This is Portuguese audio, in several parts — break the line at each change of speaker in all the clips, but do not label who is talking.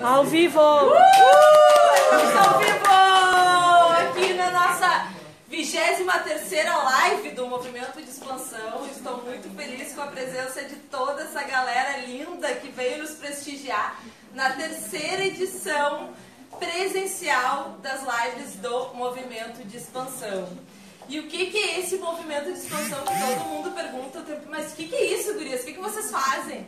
Ao vivo!
Estamos ao vivo! Aqui na nossa 23ª live do Movimento de Expansão. Estou muito feliz com a presença de toda essa galera linda que veio nos prestigiar na 3ª edição presencial das lives do Movimento de Expansão. E o que é esse movimento de expansão que todo mundo pergunta, mas o que é isso, gurias? O que vocês fazem?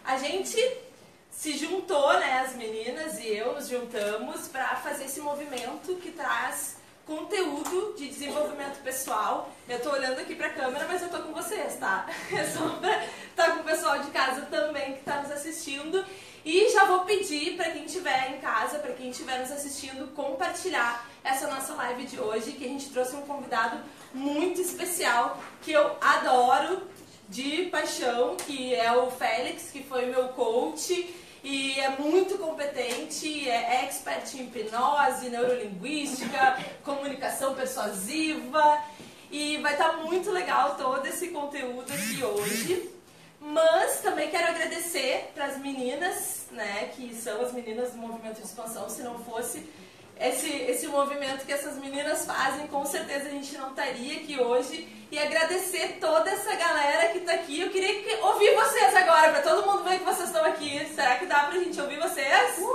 A gente se juntou, né, as meninas e eu nos juntamos para fazer esse movimento que traz conteúdo de desenvolvimento pessoal. Eu tô olhando aqui pra câmera, mas eu tô com vocês, tá? É só pra estar com o pessoal de casa também que tá nos assistindo. E já vou pedir para quem estiver em casa, para quem estiver nos assistindo, compartilhar essa nossa live de hoje, que a gente trouxe um convidado muito especial, que eu adoro de paixão, que é o Félix, que foi meu coach e é muito competente, é expert em hipnose, neurolinguística, comunicação persuasiva, e vai estar muito legal todo esse conteúdo aqui hoje. Mas também quero agradecer para as meninas, né, que são as meninas do Movimento de Expansão. Se não fosse esse movimento que essas meninas fazem, com certeza a gente não estaria aqui hoje. E agradecer toda essa galera que está aqui. Eu queria ouvir vocês agora, para todo mundo ver que vocês estão aqui. Será que dá para a gente ouvir vocês? Muito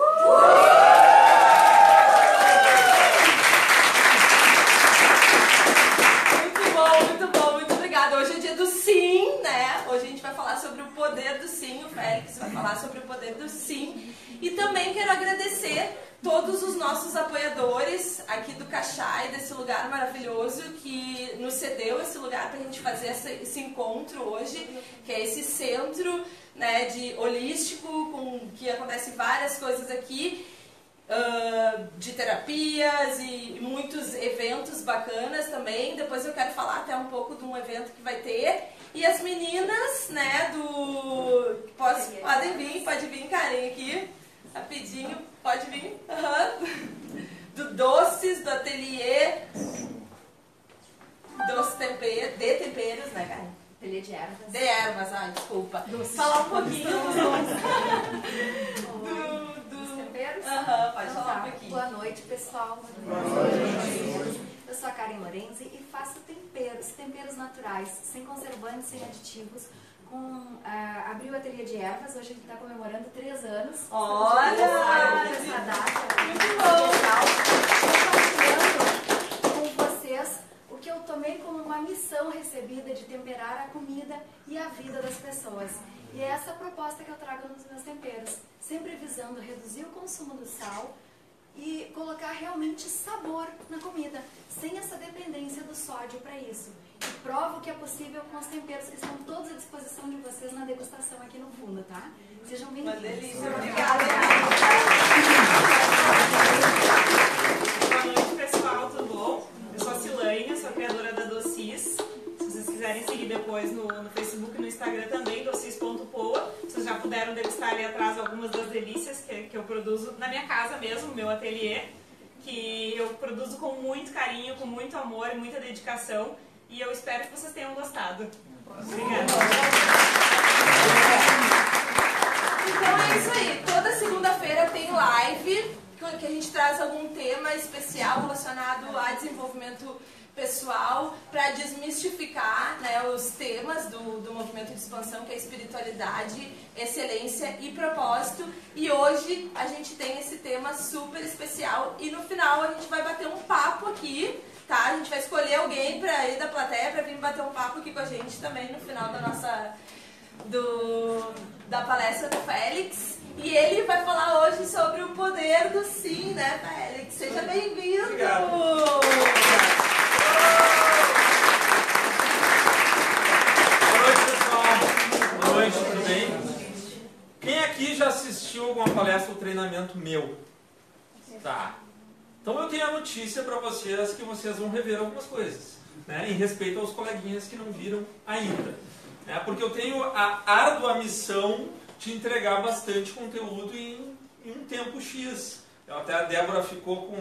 bom, muito bom, muito obrigada. Hoje é dia do sim, né? Hoje a gente vai falar sobre o poder do sim. O Félix vai falar sobre o poder do sim. E também quero agradecer todos os nossos apoiadores aqui do Caxai, desse lugar maravilhoso que nos cedeu esse lugar para a gente fazer esse encontro hoje, que é esse centro, né, de holístico, que acontece várias coisas aqui, de terapias e muitos eventos bacanas também. Depois eu quero falar até um pouco de um evento que vai ter. E as meninas, né, pode vir, Karen, aqui, rapidinho, pode vir, do Doces, do Ateliê dos Temperos, né, Karen?
Ateliê de ervas.
De ervas, desculpa.
Doces.
Falar um pouquinho dos
temperos?
Pode falar um pouquinho.
Boa noite, pessoal.
Boa noite.
Eu sou a Karen Lorenzi e faço temperos naturais, sem conservantes, sem aditivos. Abri o Ateliê de Ervas, hoje a gente está comemorando 3 anos.
Olha!
Essa data
muito bom!
Compartilhando com vocês o que eu tomei como uma missão recebida de temperar a comida e a vida das pessoas. E é essa a proposta que eu trago nos meus temperos, sempre visando reduzir o consumo do sal e colocar realmente sabor na comida, sem essa dependência do sódio para isso. E provo que é possível com os temperos que estão todos à disposição de vocês na degustação aqui no fundo, tá? Sejam bem-vindos.
Uma delícia, obrigada.
Boa noite, pessoal, tudo bom? Eu sou a Silaine, sou a criadora da Docis. Se vocês quiserem seguir depois no Facebook e no Instagram também, docis.poa. Vocês já puderam degustar ali atrás algumas das delícias que eu produzo na minha casa mesmo, meu ateliê, que eu produzo com muito carinho, com muito amor e muita dedicação. E eu espero que vocês tenham gostado. Obrigada.
Então é isso aí. Toda segunda-feira tem live, que a gente traz algum tema especial relacionado a desenvolvimento pessoal, para desmistificar, né, os temas do movimento de expansão, que é espiritualidade, excelência e propósito. E hoje a gente tem esse tema super especial e no final a gente vai bater um papo aqui, tá? A gente vai escolher alguém para ir da plateia para vir bater um papo aqui com a gente também no final da palestra do Félix. E ele vai falar hoje sobre o poder do sim, né, Félix? Seja bem-vindo!
Obrigado. Boa noite, pessoal. Boa noite, tudo bem? Quem aqui já assistiu alguma palestra ou treinamento meu? Tá. Então eu tenho a notícia para vocês que vocês vão rever algumas coisas, né, em respeito aos coleguinhas que não viram ainda. Porque eu tenho a árdua missão de entregar bastante conteúdo em um tempo X. Até a Débora ficou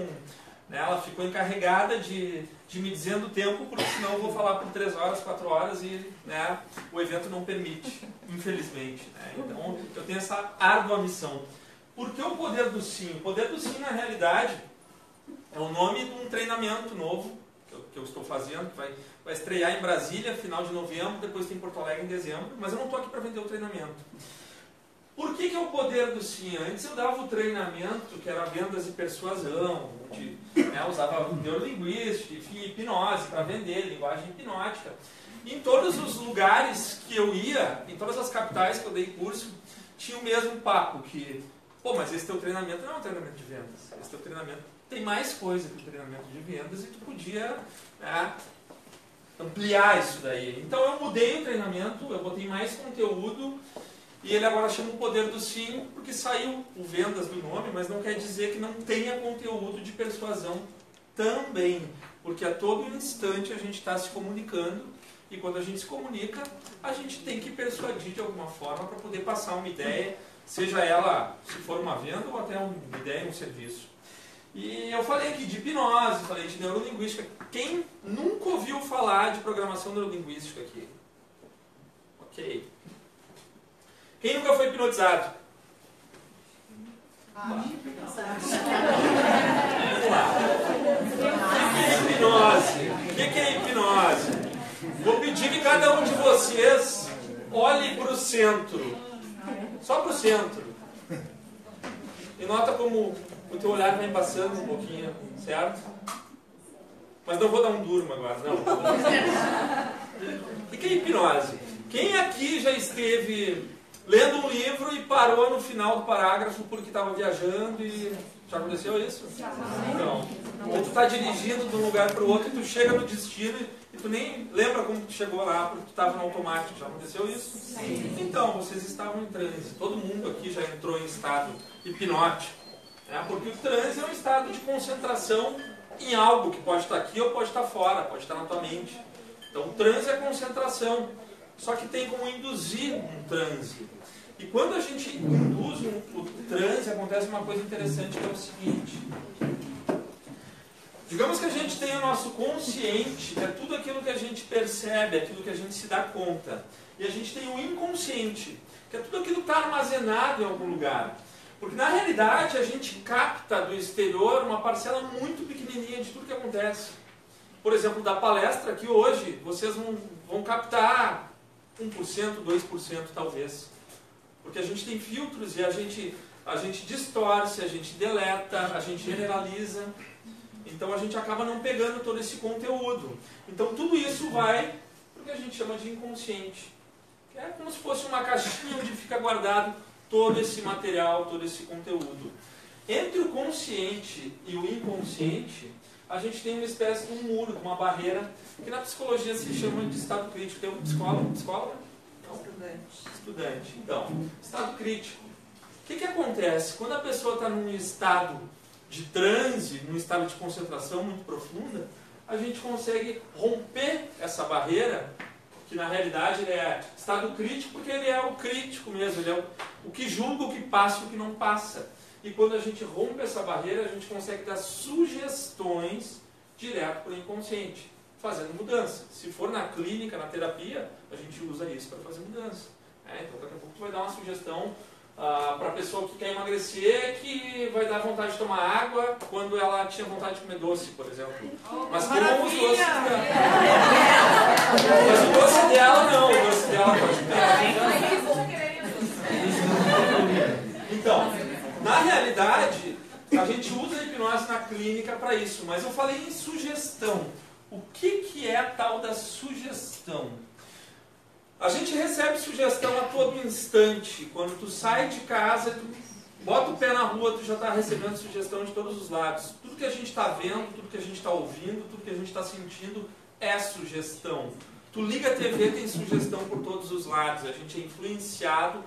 ela ficou encarregada de me dizendo o tempo, porque senão eu vou falar por 3 horas, 4 horas e, né, o evento não permite, infelizmente. Né? Então eu tenho essa árdua missão. Por que o poder do sim? O poder do sim, na realidade, é o nome de um treinamento novo que eu estou fazendo, que vai estrear em Brasília, final de novembro, depois tem em Porto Alegre em dezembro, mas eu não estou aqui para vender o treinamento. Por que é o poder do sim? Antes eu dava o treinamento, que era vendas e persuasão, onde usava neurolinguística, enfim, hipnose para vender, linguagem hipnótica. E em todos os lugares que eu ia, em todas as capitais que eu dei curso, tinha o mesmo papo, que, pô, mas esse teu treinamento não é um treinamento de vendas, esse teu treinamento tem mais coisa que o treinamento de vendas e tu podia ampliar isso daí. Então eu mudei o treinamento, eu botei mais conteúdo e ele agora chama o poder do sim, porque saiu o vendas do nome, mas não quer dizer que não tenha conteúdo de persuasão também, porque a todo instante a gente está se comunicando e quando a gente se comunica, a gente tem que persuadir de alguma forma para poder passar uma ideia, seja ela, se for uma venda ou até uma ideia, um serviço. E eu falei aqui de hipnose, falei de neurolinguística. Quem nunca ouviu falar de programação neurolinguística aqui? Ok. Quem nunca foi hipnotizado? Vamos lá. Hipnose. O que é hipnose? Vou pedir que cada um de vocês olhe para o centro. Só para o centro. E nota como o teu olhar vem passando um pouquinho, certo? Mas não vou dar um durmo agora, não. O que é hipnose? Quem aqui já esteve lendo um livro e parou no final do parágrafo porque estava viajando e... Já aconteceu isso? Não. Ou tu está dirigindo de um lugar para o outro e tu chega no destino e tu nem lembra como tu chegou lá porque tu estava no automático. Já aconteceu isso? Sim. Então, vocês estavam em transe. Todo mundo aqui já entrou em estado hipnótico. Porque o transe é um estado de concentração em algo que pode estar aqui ou pode estar fora, pode estar na tua mente. Então, o transe é concentração. Só que tem como induzir um transe. E quando a gente induz o transe, acontece uma coisa interessante que é o seguinte. Digamos que a gente tem o nosso consciente, que é tudo aquilo que a gente percebe, aquilo que a gente se dá conta. E a gente tem o inconsciente, que é tudo aquilo que está armazenado em algum lugar. Porque na realidade a gente capta do exterior uma parcela muito pequenininha de tudo que acontece. Por exemplo, da palestra aqui hoje, vocês vão captar 1%, 2% talvez. Porque a gente tem filtros e a gente distorce, a gente deleta, a gente generaliza. Então a gente acaba não pegando todo esse conteúdo. Então tudo isso vai para o que a gente chama de inconsciente. Que é como se fosse uma caixinha onde fica guardado todo esse material, todo esse conteúdo. Entre o consciente e o inconsciente, a gente tem uma espécie de um muro, uma barreira, que na psicologia se chama de estado crítico. Tem um psicólogo? Psicóloga? Estudante. Então, estado crítico. O que acontece? Quando a pessoa está num estado de transe, num estado de concentração muito profunda, a gente consegue romper essa barreira, que na realidade ele é estado crítico, porque ele é o crítico mesmo, ele é o que julga, o que passa e o que não passa. E quando a gente rompe essa barreira, a gente consegue dar sugestões direto para o inconsciente, fazendo mudança. Se for na clínica, na terapia, a gente usa isso para fazer mudança. Então daqui a pouco tu vai dar uma sugestão para a pessoa que quer emagrecer, que vai dar vontade de tomar água quando ela tinha vontade de comer doce, por exemplo. Mas como os doces dela. Mas o doce dela não, o doce dela pode comer. Então, na realidade, a gente usa a hipnose na clínica para isso, mas eu falei em sugestão. O que é a tal da sugestão? A gente recebe sugestão a todo instante. Quando tu sai de casa, tu bota o pé na rua, tu já está recebendo sugestão de todos os lados. Tudo que a gente está vendo, tudo que a gente está ouvindo, tudo que a gente está sentindo é sugestão. Tu liga a TV, tem sugestão por todos os lados. A gente é influenciado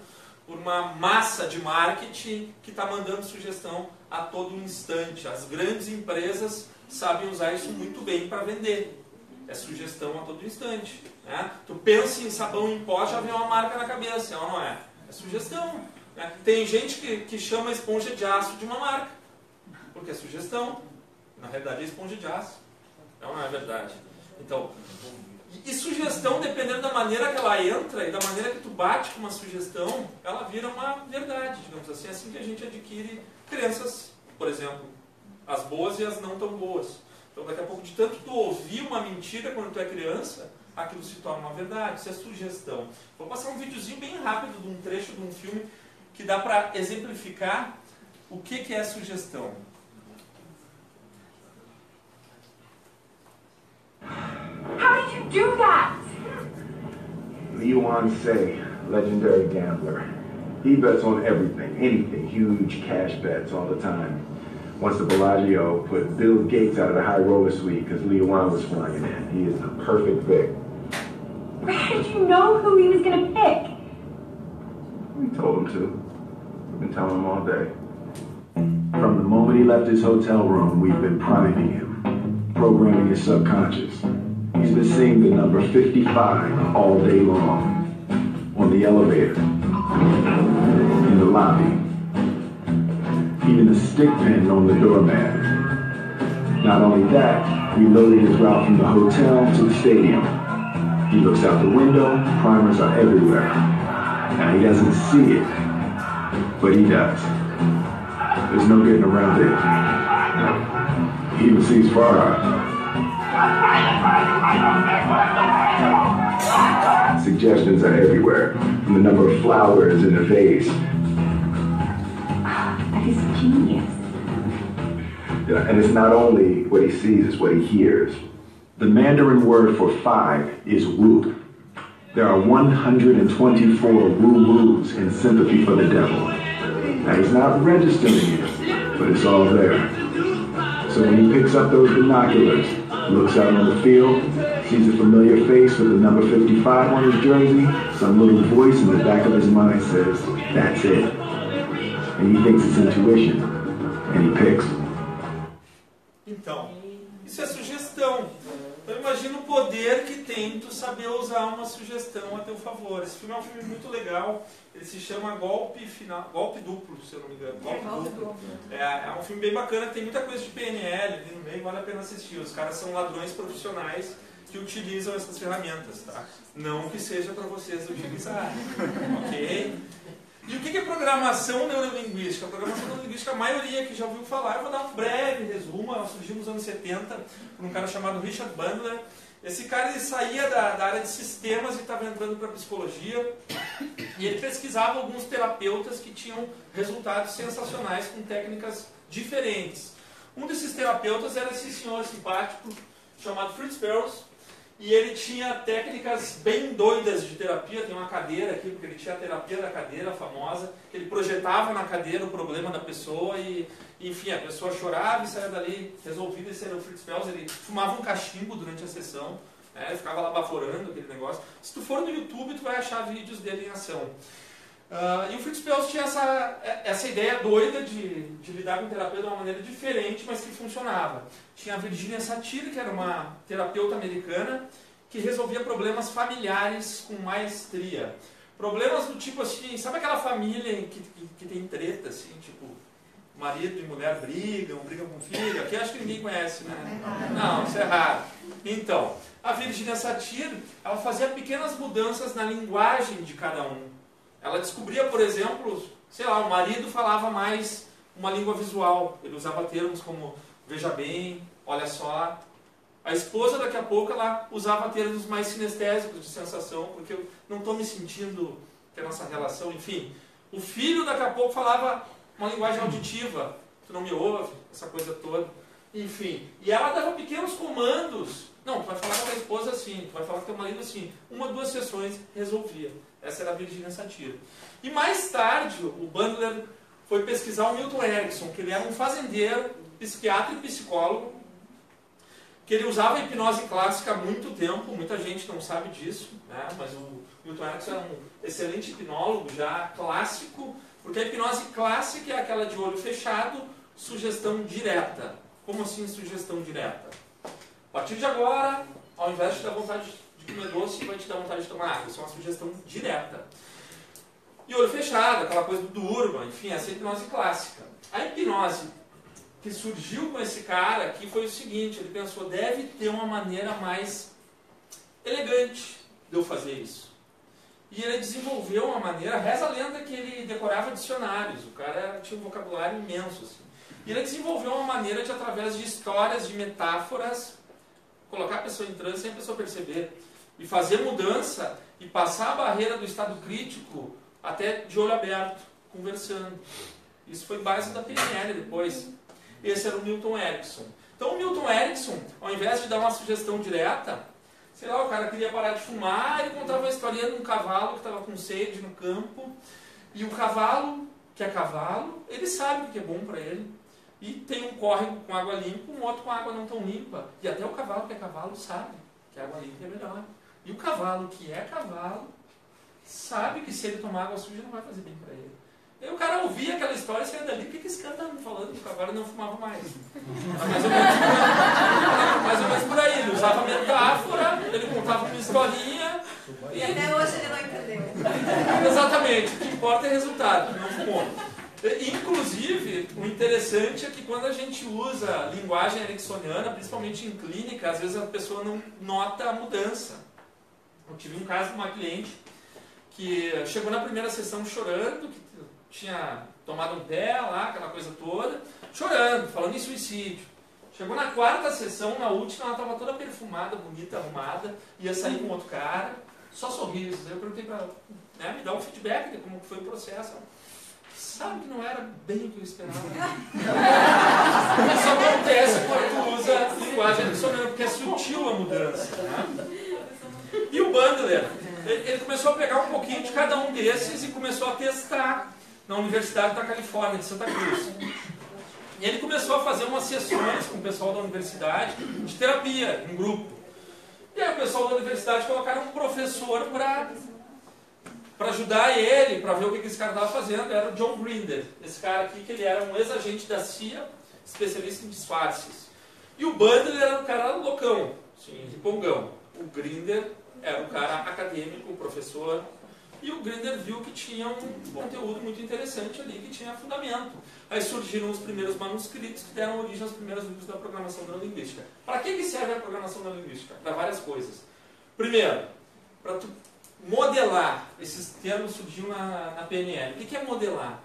por uma massa de marketing que está mandando sugestão a todo instante. As grandes empresas sabem usar isso muito bem para vender. É sugestão a todo instante. Tu pensa em sabão em pó, já vem uma marca na cabeça, não é? É sugestão. Tem gente que chama a esponja de aço de uma marca, porque é sugestão. Na realidade é esponja de aço. Não é verdade. Então, E sugestão, dependendo da maneira que ela entra e da maneira que tu bate com uma sugestão, ela vira uma verdade, digamos assim. É assim que a gente adquire crenças, por exemplo, as boas e as não tão boas. Então, daqui a pouco, de tanto tu ouvir uma mentira quando tu é criança, aquilo se torna uma verdade. Isso é sugestão. Vou passar um videozinho bem rápido de um trecho de um filme que dá para exemplificar o que é sugestão.
How did you do that?
Lee Wan-se, legendary gambler. He bets on everything, anything, huge cash bets all the time. Once the Bellagio put Bill Gates out of the high roller suite because Lee Wan was flying in. He is the perfect pick.
How did you know who he was going to pick?
We told him to. We've been telling him all day. From the moment he left his hotel room, we've been priming him, programming his subconscious. He's been seeing the number 55 all day long. On the elevator, in the lobby, even the stick pin on the doormat. Not only that, we loaded his route from the hotel to the stadium. He looks out the window, primers are everywhere. Now he doesn't see it, but he does. There's no getting around it. He even sees far out. Suggestions are everywhere, from the number of flowers in the vase.
That is genius.
Yeah, and it's not only what he sees, it's what he hears. The Mandarin word for 5 is wu. There are 124 woo-woos in sympathy for the devil. Now he's not registering it, but it's all there. So when he picks up those binoculars, looks out on the field, sees a familiar face with the number 55 on his jersey, some little voice in the back of his mind says, that's it. And he thinks it's intuition, and he picks.
Então, isso é sugestão. Então imagina o poder que tem tu saber usar uma sugestão a teu favor. Esse filme é um filme muito legal. Ele se chama Golpe Duplo, se eu não me engano. Golpe Duplo. É um filme bem bacana, tem muita coisa de PNL ali no meio, vale a pena assistir. Os caras são ladrões profissionais que utilizam essas ferramentas, tá? Não que seja para vocês utilizarem, ok? E o que é programação neurolinguística? A programação neurolinguística, a maioria que já ouviu falar, eu vou dar um breve resumo. Ela surgiu nos anos 70 por um cara chamado Richard Bandler. Esse cara ele saía da área de sistemas e estava entrando para psicologia. E ele pesquisava alguns terapeutas que tinham resultados sensacionais com técnicas diferentes. Um desses terapeutas era esse senhor simpático chamado Fritz Perls. E ele tinha técnicas bem doidas de terapia. Tem uma cadeira aqui, porque ele tinha a terapia da cadeira famosa. Ele projetava na cadeira o problema da pessoa e enfim, a pessoa chorava e saía dali resolvida. Esse era o Fritz Perls. Ele fumava um cachimbo durante a sessão, né? Ele ficava lá baforando aquele negócio. Se tu for no YouTube, tu vai achar vídeos dele em ação. E o Fritz Perls tinha essa ideia doida de lidar com terapia de uma maneira diferente, mas que funcionava. Tinha a Virginia Satir, que era uma terapeuta americana, que resolvia problemas familiares com maestria. Problemas do tipo assim, sabe aquela família que tem treta, assim, tipo, marido e mulher brigam com o filho? Aqui acho que ninguém conhece, né? Não, isso é raro. Então, a Virginia Satir, ela fazia pequenas mudanças na linguagem de cada um. Ela descobria, por exemplo, sei lá, o marido falava mais uma língua visual. Ele usava termos como veja bem, olha só. A esposa, daqui a pouco, ela usava termos mais sinestésicos de sensação, porque eu não estou me sentindo que a nossa relação, enfim. O filho, daqui a pouco, falava uma linguagem auditiva. Tu não me ouve, essa coisa toda. Enfim. E ela dava pequenos comandos. Não, tu vai falar com a tua esposa assim, tu vai falar com teu marido assim. 1 ou 2 sessões, resolvia. Essa era a Virginia Satir. E mais tarde, o Bandler foi pesquisar o Milton Erickson, que ele era um fazendeiro, psiquiatra e psicólogo, que ele usava a hipnose clássica há muito tempo, muita gente não sabe disso, né? Mas o Milton Erickson era um excelente hipnólogo, já clássico, porque a hipnose clássica é aquela de olho fechado, sugestão direta. Como assim sugestão direta? A partir de agora, ao invés de te dar vontade de comer doce, vai te dar vontade de tomar água. Isso é uma sugestão direta. E olho fechado, aquela coisa do durma, enfim, essa é a hipnose clássica. A hipnose que surgiu com esse cara aqui foi o seguinte, ele pensou, deve ter uma maneira mais elegante de eu fazer isso. E ele desenvolveu uma maneira, reza a lenda que ele decorava dicionários, o cara tinha um vocabulário imenso, assim. E ele desenvolveu uma maneira de, através de histórias, de metáforas, colocar a pessoa em transe sem a pessoa perceber. E fazer mudança e passar a barreira do estado crítico até de olho aberto, conversando. Isso foi base da PNL depois. Esse era o Milton Erickson. Então o Milton Erickson, ao invés de dar uma sugestão direta, sei lá, o cara queria parar de fumar, ele contava uma historinha de um cavalo que estava com sede no campo. E o cavalo, que é cavalo, ele sabe o que é bom para ele. E tem um córrego com água limpa, um outro com água não tão limpa. E até o cavalo que é cavalo sabe que a água limpa é melhor. E o cavalo que é cavalo sabe que se ele tomar água suja não vai fazer bem para ele. E aí o cara ouvia aquela história e saia dali, o que esse cara está me falando? Que o cavalo não fumava mais. Mais ou menos por aí. Ele usava metáfora, ele contava uma historinha.
E até hoje ele não entendeu.
Exatamente. O que importa é resultado, não fumou. Inclusive, o interessante é que quando a gente usa linguagem ericksoniana, principalmente em clínica, às vezes a pessoa não nota a mudança. Eu tive um caso de uma cliente que chegou na primeira sessão chorando, que tinha tomado um pé lá, aquela coisa toda, chorando, falando em suicídio. Chegou na quarta sessão, na última, ela estava toda perfumada, bonita, arrumada, ia sair com outro cara, só sorrisos. Eu perguntei para ela, né, me dá um feedback de como foi o processo. Sabe que não era bem o que eu esperava. Isso acontece quando tu usa linguagem ericksoniana, porque é sutil a mudança. Né? E o Bandler, ele começou a pegar um pouquinho de cada um desses e começou a testar na Universidade da Califórnia, de Santa Cruz. E ele começou a fazer umas sessões com o pessoal da universidade de terapia, em grupo. E aí o pessoal da universidade colocaram um professor para ajudar ele, para ver o que esse cara estava fazendo. Era o John Grinder, esse cara aqui, que ele era um ex-agente da CIA, especialista em disfarces. E o Bandler era um cara loucão, assim, ripongão. O Grinder era um cara acadêmico, um professor. E o Grinder viu que tinha um conteúdo muito interessante ali, que tinha fundamento. Aí surgiram os primeiros manuscritos que deram origem aos primeiros livros da programação neurolinguística. Para que serve a programação neurolinguística? Para várias coisas. Primeiro, para tu modelar. Esses termos surgiram na PNL. O que é modelar?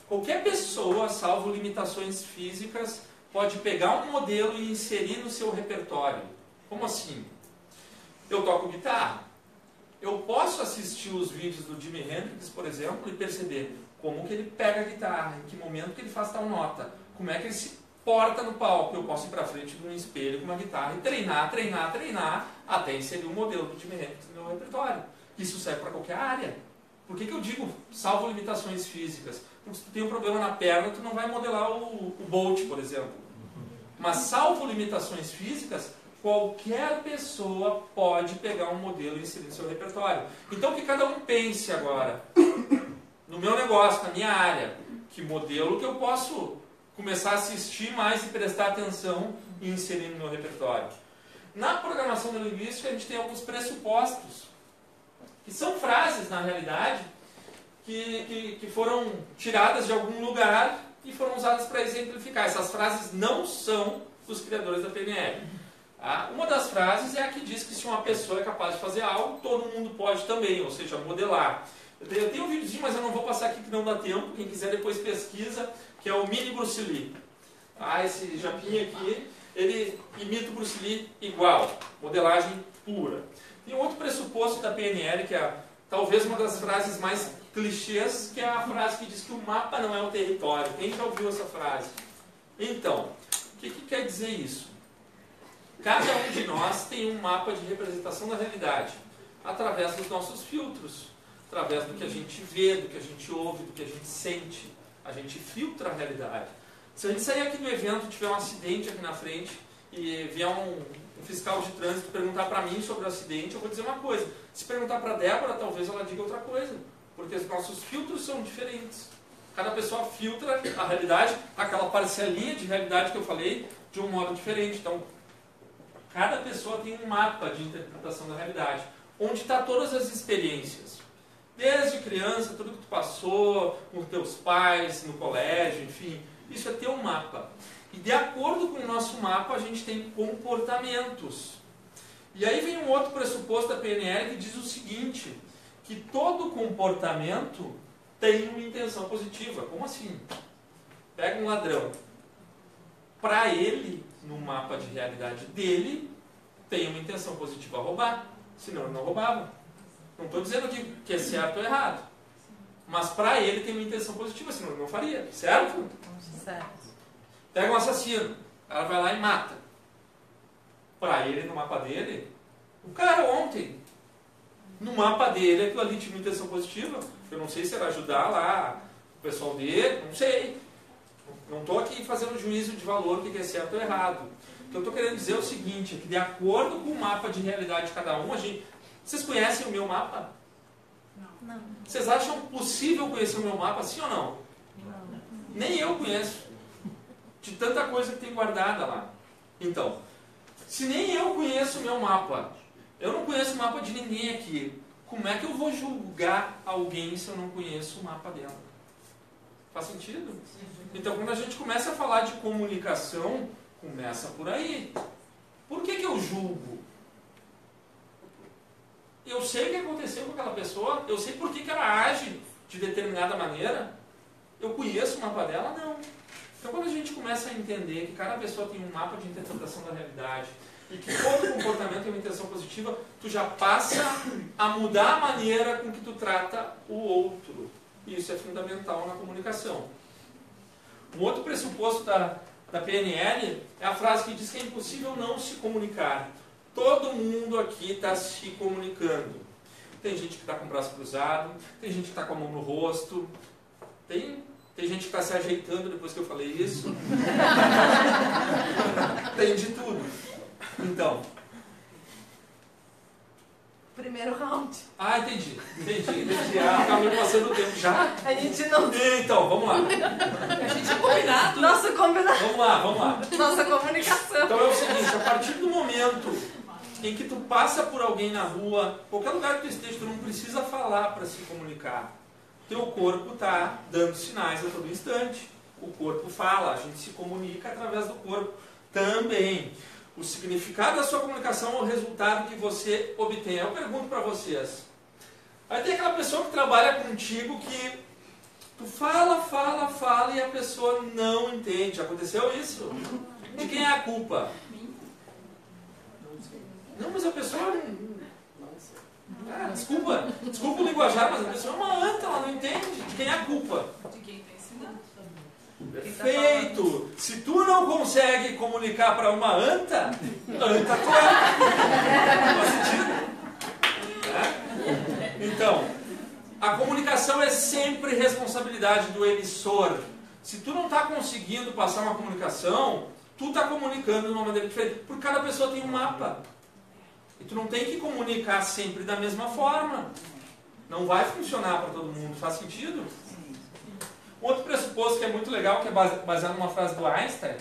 Qualquer pessoa, salvo limitações físicas, pode pegar um modelo e inserir no seu repertório. Como assim? Eu toco guitarra. Eu posso assistir os vídeos do Jimi Hendrix, por exemplo, e perceber como que ele pega a guitarra, em que momento que ele faz tal nota, como é que ele se porta no palco. Eu posso ir para frente de um espelho com uma guitarra e treinar, até inserir um modelo do Jimi Hendrix no meu repertório. Isso serve para qualquer área. Por que eu digo salvo limitações físicas? Porque se tu tem um problema na perna, tu não vai modelar o Bolt, por exemplo. Mas salvo limitações físicas, qualquer pessoa pode pegar um modelo e inserir no seu repertório. Então que cada um pense agora, no meu negócio, na minha área, que modelo que eu posso começar a assistir mais e prestar atenção e inserir no meu repertório. Na programação neurolinguística a gente tem alguns pressupostos, que são frases, na realidade, que foram tiradas de algum lugar e foram usadas para exemplificar. Essas frases não são dos criadores da PNL. Uma das frases é a que diz que se uma pessoa é capaz de fazer algo, todo mundo pode também, ou seja, modelar. Eu tenho um videozinho, mas eu não vou passar aqui que não dá tempo. Quem quiser depois pesquisa, que é o mini Bruce Lee. Esse japinha aqui, ele imita o Bruce Lee igual, modelagem pura. Tem um outro pressuposto da PNL, que é talvez uma das frases mais clichês, que é a frase que diz que o mapa não é o território. Quem já ouviu essa frase? Então, o que quer dizer isso? Cada um de nós tem um mapa de representação da realidade, através dos nossos filtros, através do que a gente vê, do que a gente ouve, do que a gente sente. A gente filtra a realidade. Se a gente sair aqui do evento, tiver um acidente aqui na frente, e vier um fiscal de trânsito perguntar para mim sobre o acidente, eu vou dizer uma coisa. Se perguntar para a Débora, talvez ela diga outra coisa, porque os nossos filtros são diferentes. Cada pessoa filtra a realidade, aquela parcelinha de realidade que eu falei, de um modo diferente. Então, cada pessoa tem um mapa de interpretação da realidade, onde está todas as experiências. Desde criança, tudo que tu passou, com os teus pais, no colégio, enfim, isso é teu mapa. E de acordo com o nosso mapa, a gente tem comportamentos. E aí vem um outro pressuposto da PNL que diz o seguinte, que todo comportamento tem uma intenção positiva. Como assim? Pega um ladrão. Para ele, no mapa de realidade dele, tem uma intenção positiva a roubar. Senão ele não roubava. Não estou dizendo que é certo ou errado. Mas para ele tem uma intenção positiva, senão ele não faria. Certo?
Certo.
Pega um assassino. Ela vai lá e mata. Para ele, no mapa dele, o cara ontem, no mapa dele, aquilo ali tinha uma intenção positiva. Eu não sei se era ajudar lá o pessoal dele, não sei. Não estou aqui fazendo juízo de valor, o que é certo ou errado. O que eu estou querendo dizer é o seguinte, é que de acordo com o mapa de realidade de cada um, vocês conhecem o meu mapa?
Não.
Vocês acham possível conhecer o meu mapa, sim ou não?
Não.
Nem eu conheço. De tanta coisa que tem guardada lá. Então, se nem eu conheço o meu mapa, eu não conheço o mapa de ninguém aqui, como é que eu vou julgar alguém se eu não conheço o mapa dela? Faz sentido? Então, quando a gente começa a falar de comunicação, começa por aí. Por que eu julgo? Eu sei o que aconteceu com aquela pessoa, eu sei por que ela age de determinada maneira. Eu conheço o mapa dela? Não. Então, quando a gente começa a entender que cada pessoa tem um mapa de interpretação da realidade e que todo comportamento tem uma intenção positiva, tu já passa a mudar a maneira com que tu trata o outro. E isso é fundamental na comunicação. Um outro pressuposto da PNL é a frase que diz que é impossível não se comunicar. Todo mundo aqui está se comunicando. Tem gente que está com o braço cruzado, tem gente que está com a mão no rosto, tem gente que está se ajeitando depois que eu falei isso. Tem de tudo. Então.
Primeiro round.
Ah, entendi. Ah, acabou passando o tempo já.
A gente não...
Então, vamos lá.
A gente é combinado. Nossa, combinado.
Vamos lá.
Nossa comunicação.
Então é o seguinte, a partir do momento em que tu passa por alguém na rua, qualquer lugar que tu esteja, tu não precisa falar para se comunicar. Teu corpo está dando sinais a todo instante. O corpo fala, a gente se comunica através do corpo também. O significado da sua comunicação é o resultado que você obtém. Eu pergunto para vocês. Aí tem aquela pessoa que trabalha contigo que tu fala e a pessoa não entende. Já aconteceu isso? De quem é a culpa? Não, mas a pessoa... desculpa o linguajar, mas a pessoa é uma anta, ela não entende. De quem é a culpa?
De quem está ensinando.
Perfeito! Se tu não consegue comunicar para uma anta tu é. Faz sentido? Então, a comunicação é sempre responsabilidade do emissor. Se tu não está conseguindo passar uma comunicação, tu está comunicando de uma maneira diferente. Porque cada pessoa tem um mapa. E tu não tem que comunicar sempre da mesma forma. Não vai funcionar para todo mundo. Faz sentido? Um outro pressuposto que é muito legal, que é baseado numa frase do Einstein,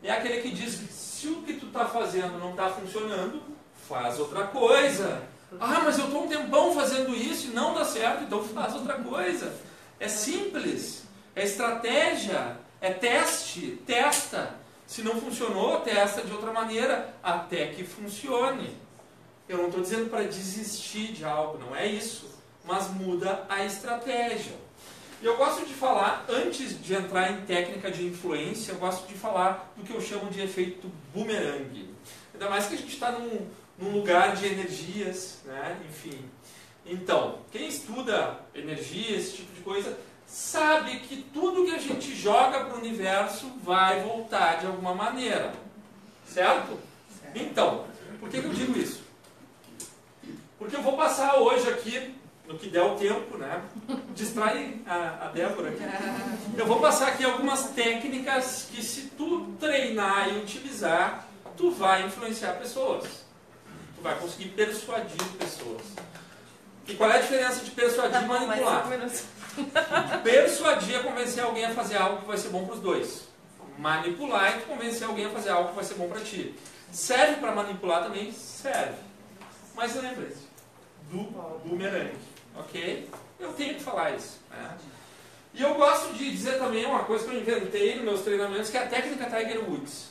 é aquele que diz que se o que tu está fazendo não está funcionando, faz outra coisa. Ah, mas eu estou um tempão fazendo isso e não dá certo, então faz outra coisa. É simples. É estratégia. É teste. Testa. Se não funcionou, testa de outra maneira até que funcione. Eu não estou dizendo para desistir de algo, não é isso. Mas muda a estratégia. E eu gosto de falar, antes de entrar em técnica de influência, eu gosto de falar do que eu chamo de efeito boomerang. Ainda mais que a gente está num lugar de energias, né? Enfim. Então, quem estuda energia, esse tipo de coisa, sabe que tudo que a gente joga para o universo vai voltar de alguma maneira. Certo? Então, por que eu digo isso? Porque eu vou passar hoje aqui, no que der o tempo, né? Distrai a Débora aqui. Eu vou passar aqui algumas técnicas que, se tu treinar e utilizar, tu vai influenciar pessoas. Tu vai conseguir persuadir pessoas. E qual é a diferença de persuadir e manipular? Persuadir é convencer alguém a fazer algo que vai ser bom para os dois. Manipular é convencer alguém a fazer algo que vai ser bom para ti. Serve para manipular também? Serve. Mas lembre-se do boomerang. Ok? Eu tenho que falar isso. Né? E eu gosto de dizer também uma coisa que eu inventei nos meus treinamentos, que é a técnica Tiger Woods.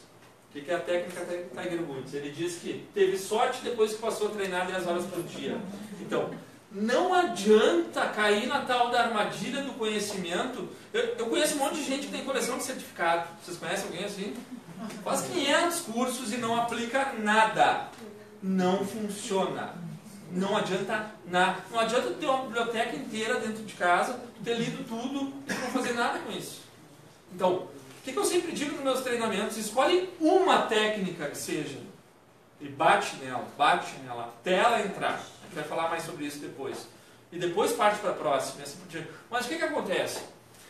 O que é a técnica Tiger Woods? Ele diz que teve sorte depois que passou a treinar 10 horas por dia. Então, não adianta cair na tal da armadilha do conhecimento. Eu conheço um monte de gente que tem coleção de certificado. Vocês conhecem alguém assim? Faz 500 cursos e não aplica nada. Não funciona. Não adianta nada. Não adianta ter uma biblioteca inteira dentro de casa, ter lido tudo e não fazer nada com isso. Então, o que eu sempre digo nos meus treinamentos? Escolhe uma técnica que seja e bate nela, até ela entrar. A gente vai falar mais sobre isso depois. E depois parte para a próxima. Assim por diante. Mas o que acontece?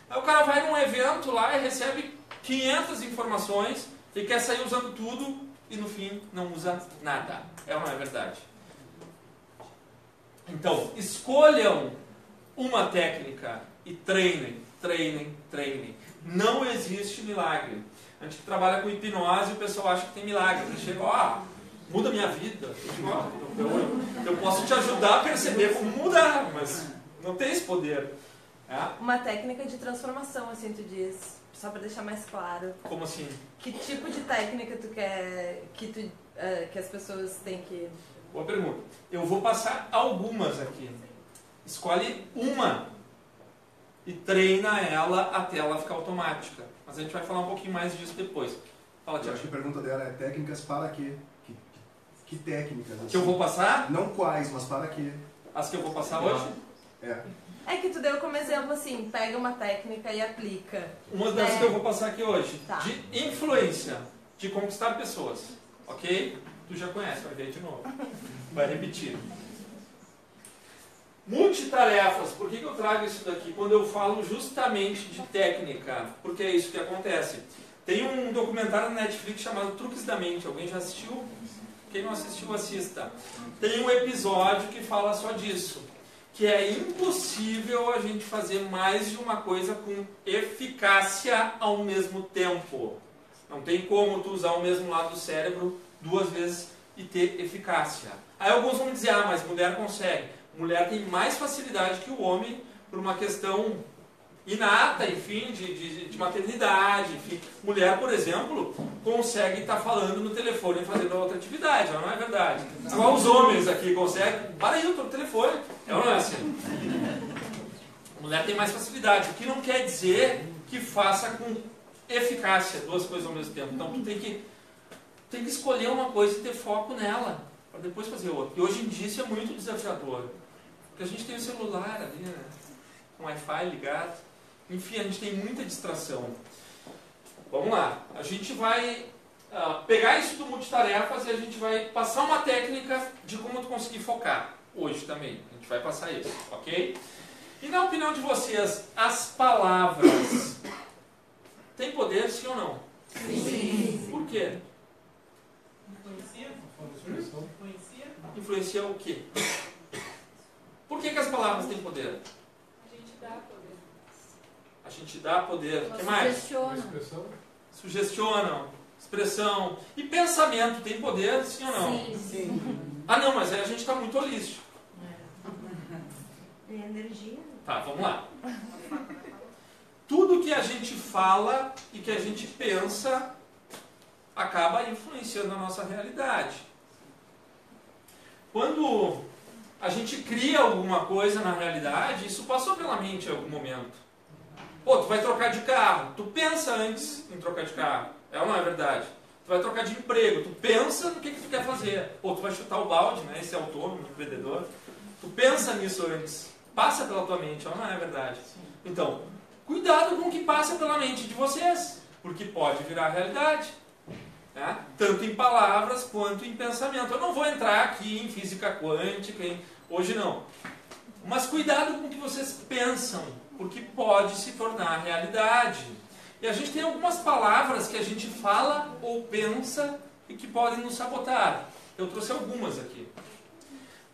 Aí o cara vai num evento lá e recebe 500 informações e quer sair usando tudo e no fim não usa nada. É ou não é verdade? Então, escolham uma técnica e treinem. Não existe milagre. A gente que trabalha com hipnose, o pessoal acha que tem milagre. Ele chega, muda minha vida. Eu posso te ajudar a perceber como mudar, mas não tem esse poder.
Uma técnica de transformação, assim tu diz, só para deixar mais claro.
Como assim?
Que tipo de técnica tu quer que as pessoas têm que...
Boa pergunta. Eu vou passar algumas aqui. Escolhe uma e treina ela até ela ficar automática. Mas a gente vai falar um pouquinho mais disso depois. Fala,
Eu
Tiago.
acho que a pergunta dela é técnicas para quê? Que técnicas? Assim?
Que eu vou passar?
Não quais, mas para quê?
As que eu vou passar hoje?
É que tu deu como exemplo assim, pega uma técnica e aplica.
Uma das que eu vou passar aqui hoje.
Tá.
De influência, de conquistar pessoas. Ok? Tu já conhece, vai ver de novo. Vai repetir. Multitarefas. Por que eu trago isso daqui? Quando eu falo justamente de técnica. Porque é isso que acontece. Tem um documentário na Netflix chamado Truques da Mente. Alguém já assistiu? Quem não assistiu, assista. Tem um episódio que fala só disso. Que é impossível a gente fazer mais de uma coisa com eficácia ao mesmo tempo. Não tem como tu usar o mesmo lado do cérebro 2 vezes e ter eficácia. Aí alguns vão dizer, mas mulher consegue. Mulher tem mais facilidade que o homem por uma questão inata, enfim, de maternidade, enfim. Mulher, por exemplo, consegue estar falando no telefone e fazendo outra atividade, não é verdade? Igual os homens aqui conseguem, para aí, eu estou no telefone, é ou não é assim? Mulher tem mais facilidade, o que não quer dizer que faça com eficácia 2 coisas ao mesmo tempo. Então tu tem que escolher uma coisa e ter foco nela, para depois fazer outra. E hoje em dia isso é muito desafiador, porque a gente tem o celular ali, né, com o Wi-Fi ligado. Enfim, a gente tem muita distração. Vamos lá. A gente vai pegar isso do multitarefas e a gente vai passar uma técnica de como tu conseguir focar. Hoje também. A gente vai passar isso, ok? E na opinião de vocês, as palavras têm poder, sim ou não? Sim. Por quê? Influencia o quê? Por que as palavras têm poder? A gente dá poder. O que mais? Sugestionam. Expressão. E pensamento tem poder, sim ou não?
Sim.
Ah, não, mas aí a gente está muito holístico.
E energia?
Tá, vamos lá. Tudo que a gente fala e que a gente pensa acaba influenciando a nossa realidade. Quando a gente cria alguma coisa na realidade, isso passou pela mente em algum momento. Pô, tu vai trocar de carro, tu pensa antes em trocar de carro, é ou não é verdade? Tu vai trocar de emprego, tu pensa no que tu quer fazer. Pô, tu vai chutar o balde, né? Esse autônomo, empreendedor. Tu pensa nisso antes, passa pela tua mente, é ou não é verdade? Então, cuidado com o que passa pela mente de vocês, porque pode virar realidade. Né? Tanto em palavras quanto em pensamento. Eu não vou entrar aqui em física quântica, hoje não. Mas cuidado com o que vocês pensam, porque pode se tornar realidade. E a gente tem algumas palavras que a gente fala ou pensa e que podem nos sabotar. Eu trouxe algumas aqui.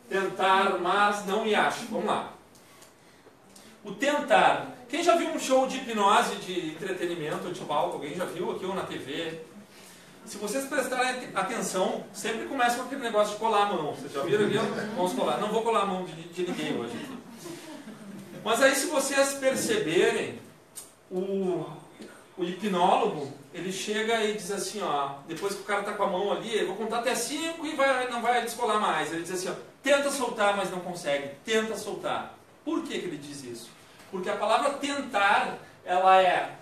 Tentar, mas não e acho. Vamos lá. O tentar. Quem já viu um show de hipnose, de entretenimento, de palco? Alguém já viu aqui ou na TV? Se vocês prestarem atenção, sempre começa com aquele negócio de colar a mão. Vocês já viram aqui? Vamos colar. Não vou colar a mão de ninguém hoje aqui. Mas aí, se vocês perceberem, o hipnólogo, ele chega e diz assim, ó, depois que o cara tá com a mão ali, eu vou contar até 5 e não vai descolar mais. Ele diz assim, ó, tenta soltar, mas não consegue. Tenta soltar. Por que ele diz isso? Porque a palavra tentar, ela é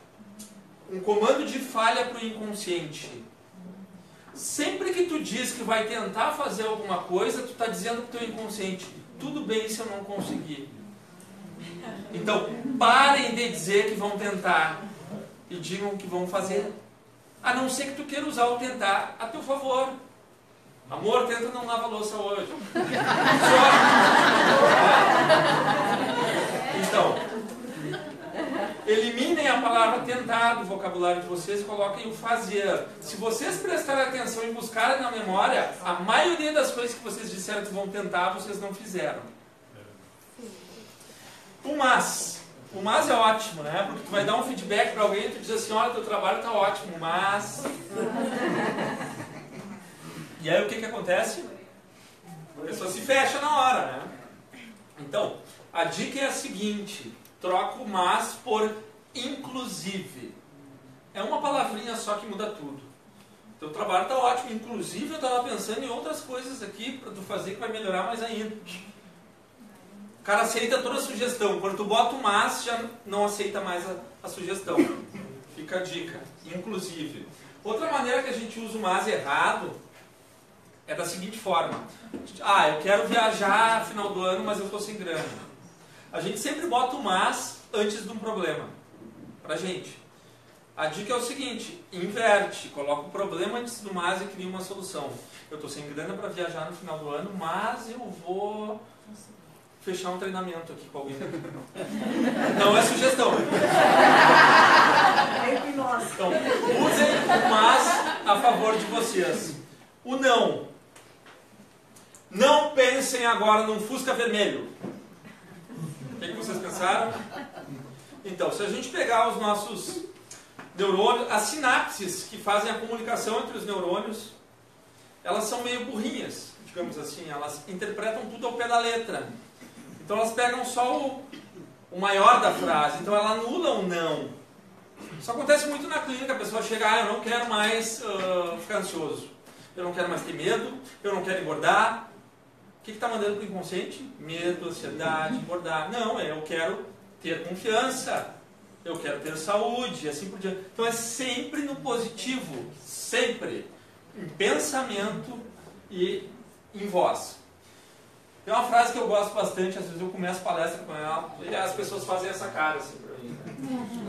um comando de falha para o inconsciente. Sempre que tu diz que vai tentar fazer alguma coisa, tu está dizendo para o teu inconsciente, tudo bem se eu não conseguir. Então, parem de dizer que vão tentar e digam que vão fazer. A não ser que tu queira usar o tentar a teu favor. Amor, tenta não lavar a louça hoje. Então, eliminem a palavra tentar do vocabulário de vocês e coloquem o fazer. Se vocês prestarem atenção e buscarem na memória, a maioria das coisas que vocês disseram que vão tentar, vocês não fizeram. O mas. O mas é ótimo, né? Porque tu vai dar um feedback para alguém e tu diz assim, olha, teu trabalho está ótimo, mas... E aí o que acontece? A pessoa se fecha na hora, né? Então, a dica é a seguinte, troca o mas por inclusive. É uma palavrinha só que muda tudo. Teu trabalho está ótimo, inclusive eu estava pensando em outras coisas aqui para tu fazer que vai melhorar mais ainda. O cara aceita toda a sugestão. Quando tu bota o mas, já não aceita mais a sugestão. Fica a dica. Inclusive. Outra maneira que a gente usa o mas errado é da seguinte forma. Ah, eu quero viajar no final do ano, mas eu estou sem grana. A gente sempre bota o mas antes de um problema. Pra gente. A dica é o seguinte. Inverte. Coloca o problema antes do mas e cria uma solução. Eu estou sem grana para viajar no final do ano, mas eu vou... fechar um treinamento aqui com alguém. Não é sugestão. Então, usem o mas a favor de vocês. O não. Não pensem agora num Fusca vermelho. O que vocês pensaram? Então, se a gente pegar os nossos neurônios, as sinapses que fazem a comunicação entre os neurônios, elas são meio burrinhas, digamos assim. Elas interpretam tudo ao pé da letra. Então elas pegam só o maior da frase, então ela anula o não. Isso acontece muito na clínica, a pessoa chega, eu não quero mais ficar ansioso, eu não quero mais ter medo, eu não quero engordar. O que está mandando para o inconsciente? Medo, ansiedade, engordar. Não, eu quero ter confiança, eu quero ter saúde, assim por diante. Então é sempre no positivo, sempre. Em pensamento e em voz. Tem uma frase que eu gosto bastante, às vezes eu começo palestra com ela e as pessoas fazem essa cara assim pra mim.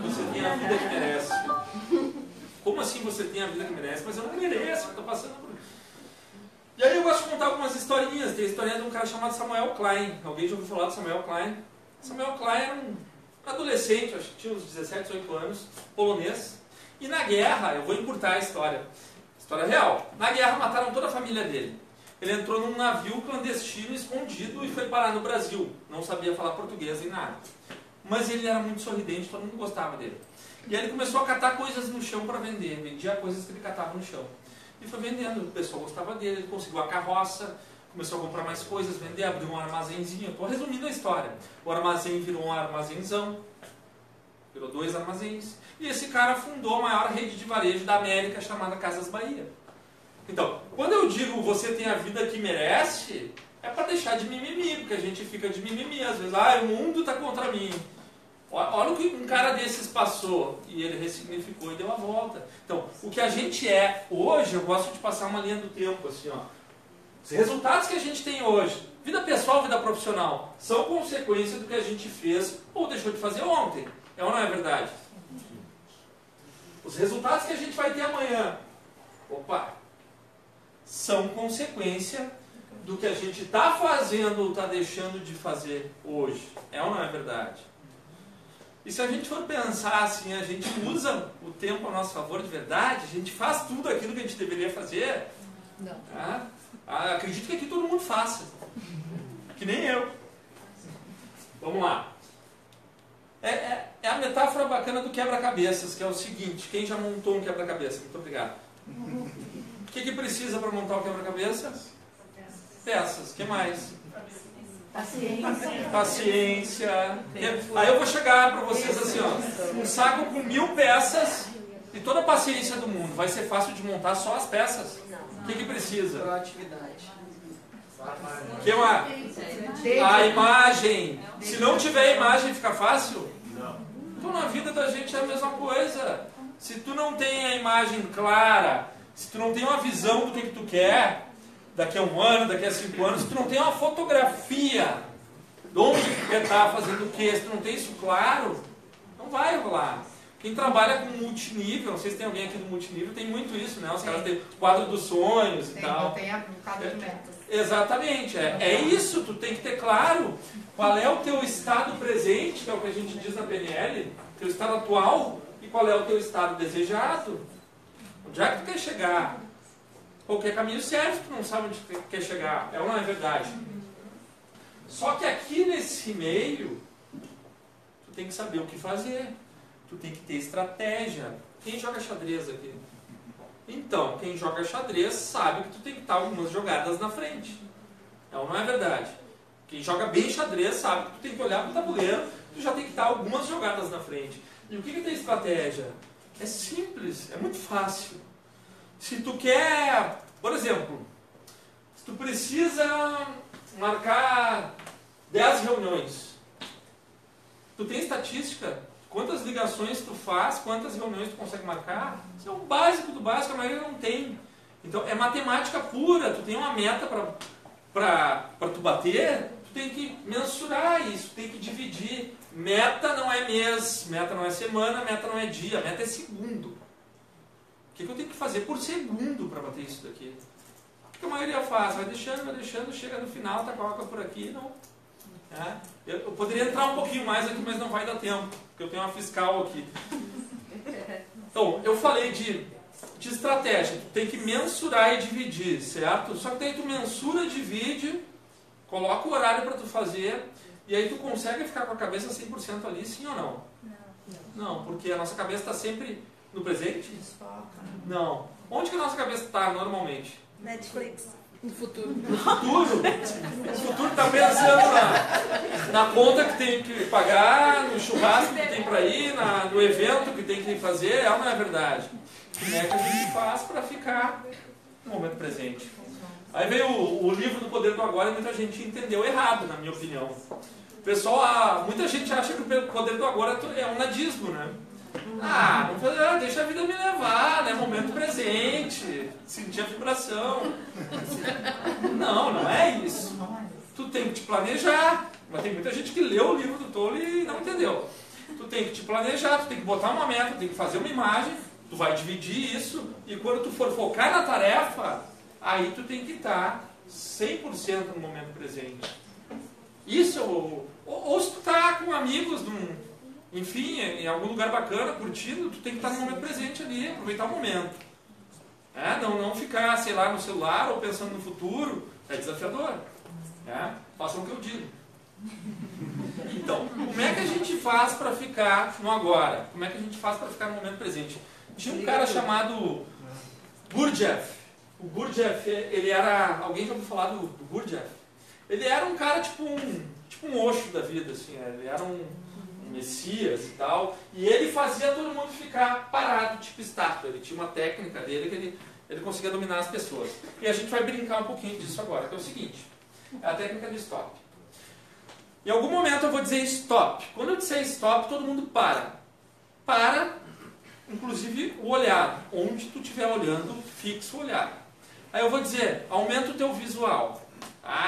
Você tem a vida que merece. Como assim você tem a vida que merece? Mas eu não mereço, eu tô passando por... E aí eu gosto de contar algumas historinhas. Tem a historinha de um cara chamado Samuel Klein. Alguém já ouviu falar de Samuel Klein? Samuel Klein era um adolescente, acho que tinha uns 17, 18 anos, polonês. E na guerra, eu vou encurtar a história. História real. Na guerra mataram toda a família dele. Ele entrou num navio clandestino, escondido, e foi parar no Brasil. Não sabia falar português nem nada. Mas ele era muito sorridente, todo mundo gostava dele. E aí ele começou a catar coisas no chão para vender. Vendia coisas que ele catava no chão. E foi vendendo, o pessoal gostava dele, ele conseguiu a carroça, começou a comprar mais coisas, vender, abriu um armazenzinho. Estou resumindo a história. O armazém virou um armazenzão. Virou 2 armazéns. E esse cara fundou a maior rede de varejo da América, chamada Casas Bahia. Então, quando eu digo você tem a vida que merece, é para deixar de mimimi, porque a gente fica de mimimi. Às vezes, o mundo está contra mim. Olha o que um cara desses passou. E ele ressignificou e deu a volta. Então, o que a gente é hoje, eu gosto de passar uma linha do tempo, assim, ó. Os resultados que a gente tem hoje, vida pessoal, vida profissional, são consequência do que a gente fez ou deixou de fazer ontem. É ou não é verdade? Os resultados que a gente vai ter amanhã, são consequência do que a gente está fazendo ou está deixando de fazer hoje. É ou não é verdade? E se a gente for pensar assim, a gente usa o tempo a nosso favor de verdade, a gente faz tudo aquilo que a gente deveria fazer? Não. Tá? Acredito que aqui todo mundo faça. Que nem eu. Vamos lá. É a metáfora bacana do quebra-cabeças, que é o seguinte, quem já montou um quebra-cabeça? Muito obrigado. O que precisa para montar o quebra-cabeça? Peças. O que mais? Paciência. Aí eu vou chegar para vocês assim, ó, um saco com 1000 peças E toda a paciência do mundo. Vai ser fácil de montar só as peças? O que precisa?
Proatividade.
Que uma... A imagem. Se não tiver imagem, fica fácil?
Não.
Então na vida da gente é a mesma coisa. Se tu não tem a imagem clara, se tu não tem uma visão do que tu quer, daqui a 1 ano, daqui a 5 anos, se tu não tem uma fotografia de onde tu quer estar fazendo o quê, se tu não tem isso claro, não vai rolar. Quem trabalha com multinível, não sei se tem alguém aqui do multinível, tem muito isso, né? Os caras têm quadro dos sonhos e tal.
Tem um quadro de metas.
Exatamente, é isso, tu tem que ter claro qual é o teu estado presente, que é o que a gente diz na PNL, teu estado atual, e qual é o teu estado desejado. Onde é que tu quer chegar? Qualquer caminho serve, tu não sabe onde tu quer chegar, é ou não é verdade? Só que aqui nesse meio, tu tem que saber o que fazer, tu tem que ter estratégia. Quem joga xadrez aqui? Então, quem joga xadrez sabe que tu tem que estar algumas jogadas na frente. É ou não é verdade? Quem joga bem xadrez sabe que tu tem que olhar para o tabuleiro, tu já tem que estar algumas jogadas na frente. E o que é ter estratégia? É simples, é muito fácil. Se tu quer, por exemplo, se tu precisa marcar 10 reuniões, tu tem estatística? Quantas ligações tu faz, quantas reuniões tu consegue marcar? Isso é o básico do básico, a maioria não tem. Então é matemática pura, tu tem uma meta para tu bater, tu tem que mensurar isso, tem que dividir. Meta não é mês, meta não é semana, meta não é dia, meta é segundo. O que eu tenho que fazer por segundo para bater isso daqui? O que a maioria faz? Vai deixando, chega no final, tá coloca por aqui, não. É. Eu poderia entrar um pouquinho mais aqui, mas não vai dar tempo, porque eu tenho uma fiscal aqui. Então, eu falei de estratégia, tu tem que mensurar e dividir, certo? Só que daí tu mensura, divide, coloca o horário para tu fazer, e aí tu consegue ficar com a cabeça 100% ali, sim ou não? Não, porque a nossa cabeça está sempre no presente? Não. Onde que a nossa cabeça está normalmente?
Netflix.
No futuro.
No futuro? O futuro está pensando na conta que tem que pagar, no churrasco que tem para ir, no evento que tem que fazer, é ou não é verdade? Como é que a gente faz para ficar no momento presente? Aí veio o livro do Poder do Agora e muita gente entendeu errado, na minha opinião. Pessoal, muita gente acha que o Poder do Agora é um nadismo, né? Deixa a vida me levar, né? Momento presente, sentir a vibração. Não é isso. Tu tem que te planejar. Mas tem muita gente que leu o livro do Tolo e não entendeu. Tu tem que te planejar, tu tem que botar uma meta, tu tem que fazer uma imagem, tu vai dividir isso, e quando tu for focar na tarefa, aí tu tem que estar 100% no momento presente. Isso, ou se tu tá com amigos, enfim, em algum lugar bacana, curtindo, tu tem que estar no momento presente ali, aproveitar o momento. Não ficar, sei lá, no celular ou pensando no futuro, é desafiador. Façam o que eu digo. Então, como é que a gente faz para ficar no agora? Como é que a gente faz para ficar no momento presente? Tinha um cara chamado Gurdjieff. O Gurdjieff, ele era... Alguém já ouviu falar do Gurdjieff? Ele era um cara tipo um Osho da vida, assim. Ele era um messias e tal. E ele fazia todo mundo ficar parado, tipo estátua. Ele tinha uma técnica dele que ele conseguia dominar as pessoas. E a gente vai brincar um pouquinho disso agora, que é o seguinte. É a técnica do stop. Em algum momento eu vou dizer stop. Quando eu disser stop, todo mundo para. Para, inclusive o olhar. Onde tu estiver olhando, fixa o olhar. Aí eu vou dizer, aumenta o teu visual.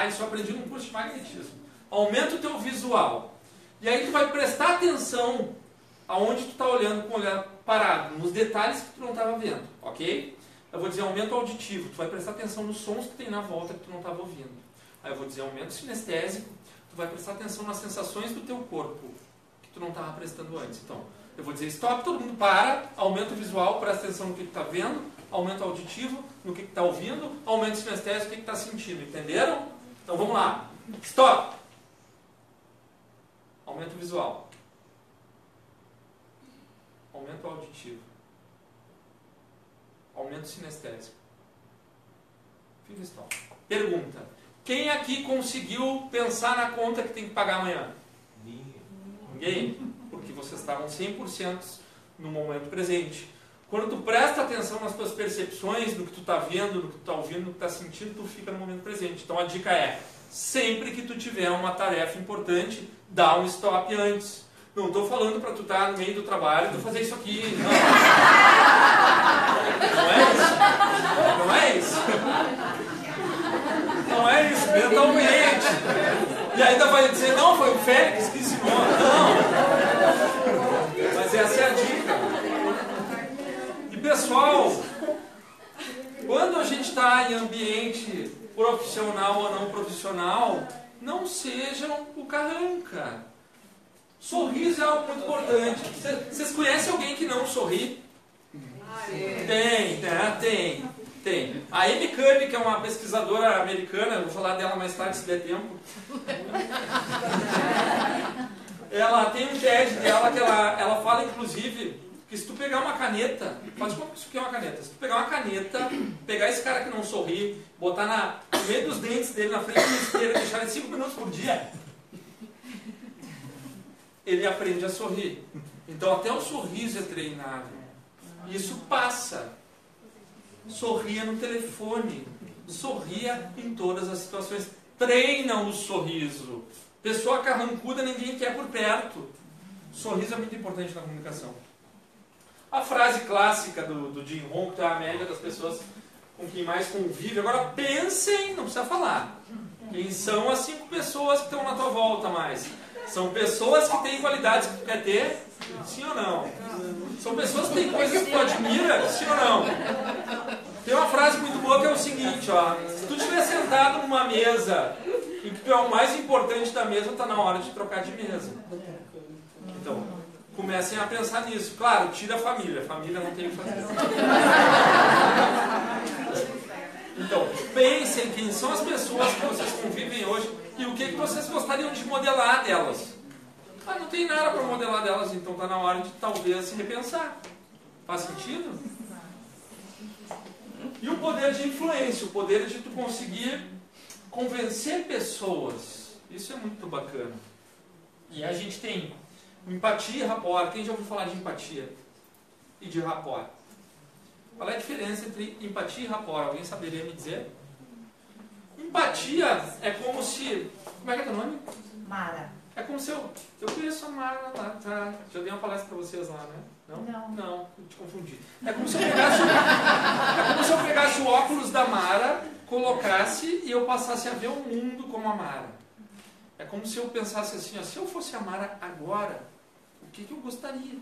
Isso eu aprendi num curso de magnetismo. Aumenta o teu visual. E aí tu vai prestar atenção aonde tu está olhando com o olhar parado, nos detalhes que tu não estava vendo, ok? Eu vou dizer aumento auditivo, tu vai prestar atenção nos sons que tem na volta que tu não estava ouvindo. Aí eu vou dizer aumento sinestésico, tu vai prestar atenção nas sensações do teu corpo, que tu não estava prestando antes. Então, eu vou dizer stop, todo mundo para, aumento visual, presta atenção no que tu está vendo, aumento auditivo, no que tu está ouvindo, aumento sinestésico, o que tu está sentindo, entenderam? Então vamos lá, stop! Aumento visual. Aumento auditivo. Aumento sinestésico. Fica stop. Pergunta. Quem aqui conseguiu pensar na conta que tem que pagar amanhã? Ninguém? Porque vocês estavam 100% no momento presente. Quando tu presta atenção nas tuas percepções, no que tu tá vendo, no que tu tá ouvindo, no que tu tá sentindo, tu fica no momento presente. Então a dica é, sempre que tu tiver uma tarefa importante, dá um stop antes. Não estou falando para tu estar no meio do trabalho e tu fazer isso aqui. Não. Não é isso. Não é isso. Não é isso, mentalmente. E ainda vai dizer, não, foi o Félix que ensinou. Não. Mas essa é a dica. E pessoal, quando a gente está em ambiente profissional ou não profissional, não sejam o carranca. Sorriso é algo muito importante. Vocês conhecem alguém que não sorri? Tem. A Amy Cuddy, que é uma pesquisadora americana, vou falar dela mais tarde se der tempo. Ela tem um TED dela que ela fala, inclusive, que se tu pegar uma caneta, faz como isso aqui é uma caneta. Se tu pegar uma caneta, pegar esse cara que não sorri, botar no meio dos dentes dele, na frente da esteira, deixar ele 5 minutos por dia, ele aprende a sorrir. Então até o sorriso é treinado. Isso passa. Sorria no telefone. Sorria em todas as situações. Treina o sorriso. Pessoa carrancuda ninguém quer por perto. Sorriso é muito importante na comunicação. A frase clássica do Jim Rohn, que é a média das pessoas com quem mais convive. Agora pensem, não precisa falar. Quem são as 5 pessoas que estão na tua volta mais? São pessoas que têm qualidades que tu quer ter? Sim ou não? São pessoas que têm coisas que tu admira? Sim ou não? Tem uma frase muito boa que é o seguinte, ó. Se tu estiver sentado numa mesa e que tu é o mais importante da mesa, está na hora de trocar de mesa. Então, comecem a pensar nisso. Claro, tira a família. A família não tem o que fazer. Então, pensem quem são as pessoas que vocês convivem hoje e o que vocês gostariam de modelar delas. Ah, não tem nada para modelar delas, então está na hora de talvez se repensar. Faz sentido? E o poder de influência, o poder de tu conseguir convencer pessoas. Isso é muito bacana. E a gente tem empatia e rapport. Quem já ouviu falar de empatia e de rapport? Qual é a diferença entre empatia e rapport? Alguém saberia me dizer? Empatia é como se... Como é que é teu nome?
Mara.
É como se eu conheço a Mara lá, tá? Já dei uma palestra pra vocês lá, né? Não? Não, eu te confundi. É como se eu pegasse o óculos da Mara, colocasse e eu passasse a ver o mundo como a Mara. É como se eu pensasse assim, ó, se eu fosse a Mara agora, o que eu gostaria?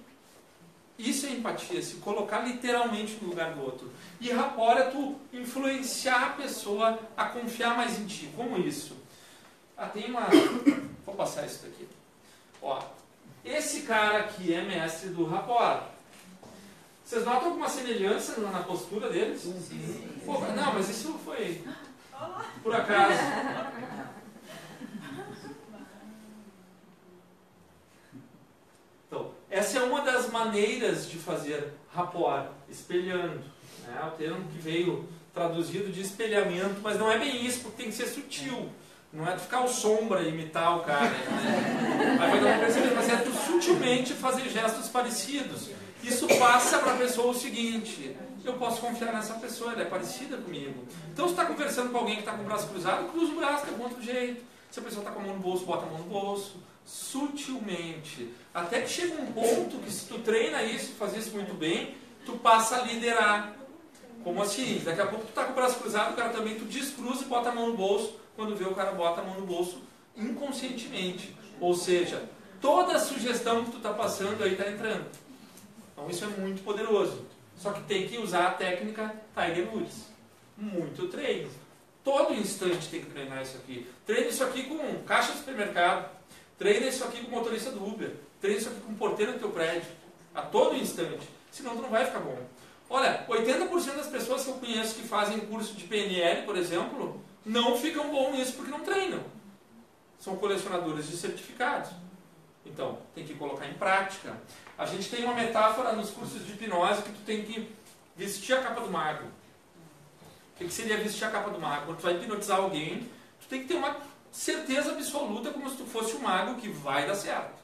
Isso é empatia, se colocar literalmente no lugar do outro. E rapport é tu influenciar a pessoa a confiar mais em ti. Como isso? Tem uma... Vou passar isso daqui. Ó, esse cara aqui é mestre do rapport. Vocês notam alguma semelhança na postura deles? Sim. Pô, não, mas isso foi por acaso. Então, essa é uma das maneiras de fazer rapport, espelhando. Né? O termo que veio traduzido de espelhamento, mas não é bem isso, porque tem que ser sutil. Não é tu ficar ao sombra e imitar o cara. Né? Aí vai perceber, mas é tu sutilmente fazer gestos parecidos. Isso passa para a pessoa o seguinte: eu posso confiar nessa pessoa, ela é parecida comigo. Então se está conversando com alguém que está com o braço cruzado, cruza o braço, que é um outro jeito. Se a pessoa está com a mão no bolso, bota a mão no bolso. Sutilmente. Até que chega um ponto que se tu treina isso, faz isso muito bem, tu passa a liderar. Como assim? Daqui a pouco tu tá com o braço cruzado, o cara também, tu descruza e bota a mão no bolso. Quando vê, o cara bota a mão no bolso inconscientemente. Ou seja, toda a sugestão que tu tá passando aí tá entrando. Então isso é muito poderoso. Só que tem que usar a técnica Tiger Woods. Muito treino. Todo instante tem que treinar isso aqui. Treina isso aqui com caixa de supermercado. Treina isso aqui com motorista do Uber. Treina isso aqui com porteiro do teu prédio. A todo instante. Senão tu não vai ficar bom. Olha, 80% das pessoas que eu conheço que fazem curso de PNL, por exemplo, não ficam bons nisso porque não treinam. São colecionadores de certificados. Então, tem que colocar em prática. A gente tem uma metáfora nos cursos de hipnose que tu tem que vestir a capa do mago. O que seria vestir a capa do mago? Quando tu vai hipnotizar alguém, tu tem que ter uma certeza absoluta como se tu fosse o mago que vai dar certo.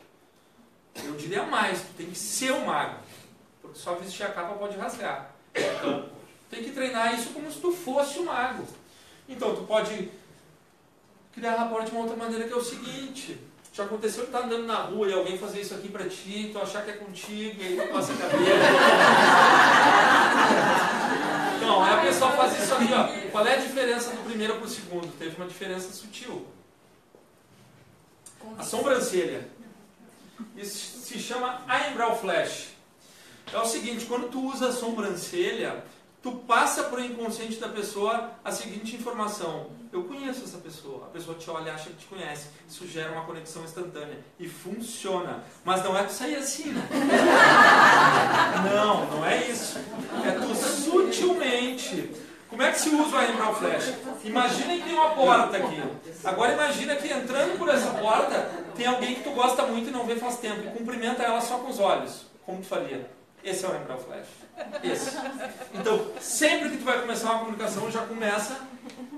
Eu diria mais, tu tem que ser o mago. Porque só vestir a capa pode rasgar. Então, tem que treinar isso como se tu fosse um mago. Então, tu pode criar rapport de uma outra maneira, que é o seguinte: já aconteceu que tá andando na rua e alguém fazer isso aqui pra ti, tu achar que é contigo, e aí tu passa a cabeça. Não, aí a pessoa faz isso aqui, ó. Qual é a diferença do primeiro pro segundo? Teve uma diferença sutil. A sobrancelha. Isso se chama Eyebrow Flash. É o seguinte: quando tu usa a sobrancelha, tu passa para o inconsciente da pessoa a seguinte informação: eu conheço essa pessoa. A pessoa te olha e acha que te conhece. Isso gera uma conexão instantânea. E funciona. Mas não é tu sair assim, né? Não, não é isso. É tu sutilmente. Como é que se usa o Eyebrow Flash? Imagina que tem uma porta aqui. Agora imagina que entrando por essa porta tem alguém que tu gosta muito e não vê faz tempo. E cumprimenta ela só com os olhos. Como tu faria? Esse é o Eyebrow Flash. Esse. Então, sempre que tu vai começar uma comunicação, já começa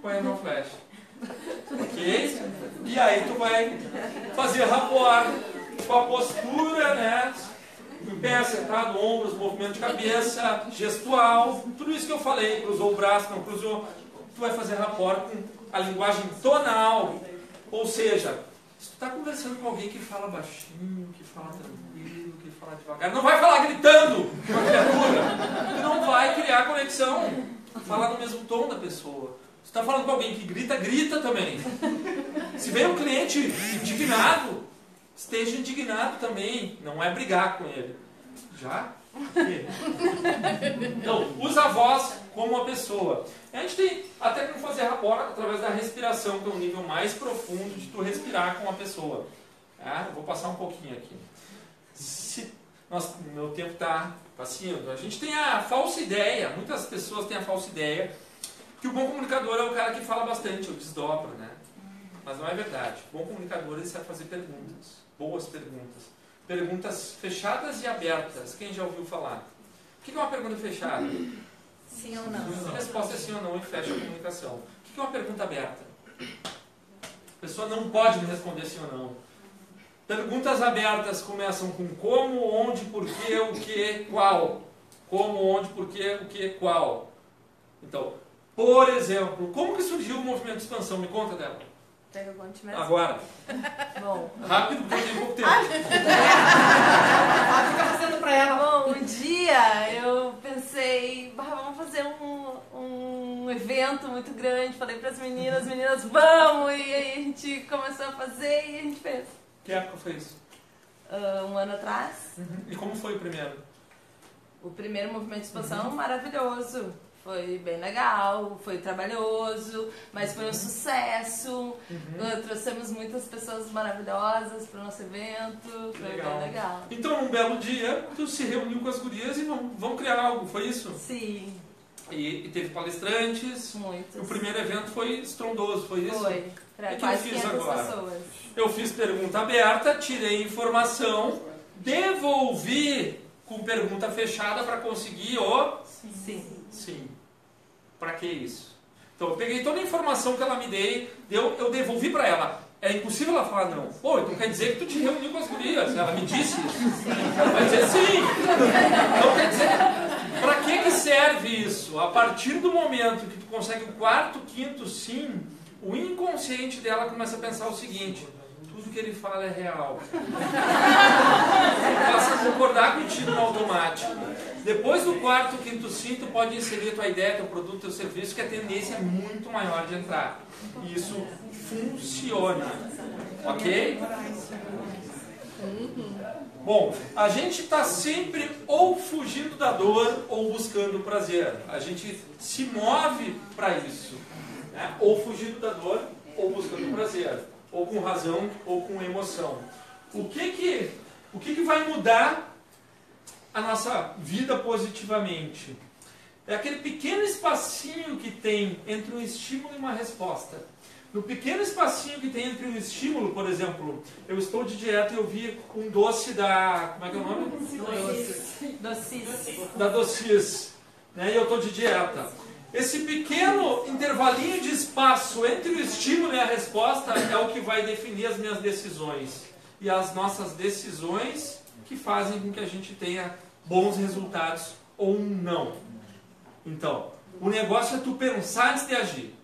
com o Eyebrow Flash. Ok? E aí tu vai fazer rapport com a postura, né? Pé sentado, ombros, movimento de cabeça, gestual, tudo isso que eu falei. Cruzou o braço, não cruzou. Tu vai fazer rapport com a linguagem tonal. Ou seja, se tu está conversando com alguém que fala baixinho, que fala tranquilo, que fala devagar, não vai falar gritando com a criatura. Tu não vai criar conexão. Falar no mesmo tom da pessoa. Se tu está falando com alguém que grita, grita também. Se vem um cliente indignado, esteja indignado também. Não é brigar com ele. Já? Então, usa a voz como uma pessoa. A gente tem até como fazer rapport através da respiração, que é um nível mais profundo de tu respirar com uma pessoa. Eu vou passar um pouquinho aqui. Nossa, meu tempo está passando. A gente tem a falsa ideia, muitas pessoas têm a falsa ideia, que o bom comunicador é o cara que fala bastante, ou desdobra, né? Mas não é verdade. O bom comunicador, ele sabe fazer perguntas, boas perguntas. Perguntas fechadas e abertas. Quem já ouviu falar? O que é uma pergunta fechada?
Sim ou não?
A resposta é sim ou não e fecha a comunicação. O que é uma pergunta aberta? A pessoa não pode me responder sim ou não. Perguntas abertas começam com como, onde, porquê, o que, qual. Como, onde, porquê, o que, qual. Então, por exemplo, como que surgiu o movimento de expansão? Me conta dela.
Pega o guante mesmo?
Agora.
Bom.
Rápido, porque eu tenho pouco tempo.
Fica fazendo pra ela.
Bom, um dia eu pensei, vamos fazer um evento muito grande. Falei para as meninas, vamos! E aí a gente começou a fazer e a gente fez.
Que época foi isso?
Um ano atrás.
E como foi o primeiro?
O primeiro movimento de expansão, maravilhoso. Foi bem legal, foi trabalhoso, mas foi um sucesso. Trouxemos muitas pessoas maravilhosas para o nosso evento. Foi bem legal.
Então, num belo dia, tu se reuniu com as gurias e vão criar algo, foi isso?
Sim.
E teve palestrantes.
Muitos.
O primeiro evento foi estrondoso, foi isso?
Foi. Para quase 500 pessoas.
Eu fiz pergunta aberta, tirei informação, devolvi com pergunta fechada para conseguir o...
Sim.
Sim. Para que isso? Então eu peguei toda a informação que ela me deu, eu devolvi para ela. É impossível ela falar não. Pô, então quer dizer que tu te reuniu com as gurias. Ela me disse isso. Ela vai dizer sim. Então quer dizer, para que serve isso? A partir do momento que tu consegue o quarto, quinto sim, o inconsciente dela começa a pensar o seguinte: tudo que ele fala é real. Passa a concordar contigo no automático. Depois do quarto, quinto, sim, tu pode inserir a tua ideia, teu produto, teu serviço, que a tendência é muito maior de entrar. E isso funciona. Ok? Bom, a gente está sempre ou fugindo da dor ou buscando o prazer. A gente se move para isso. Né? Ou fugindo da dor ou buscando o prazer. Ou com razão ou com emoção. O que vai mudar a nossa vida positivamente? É aquele pequeno espacinho que tem entre um estímulo e uma resposta. No pequeno espacinho que tem entre um estímulo, por exemplo, eu estou de dieta e eu vi um doce da... Como é que é o nome?
Docis.
Da Docis. Né? E eu estou de dieta. Esse pequeno intervalinho de espaço entre o estímulo e a resposta é o que vai definir as minhas decisões. E as nossas decisões que fazem com que a gente tenha bons resultados ou não. Então, o negócio é tu pensar antes de agir.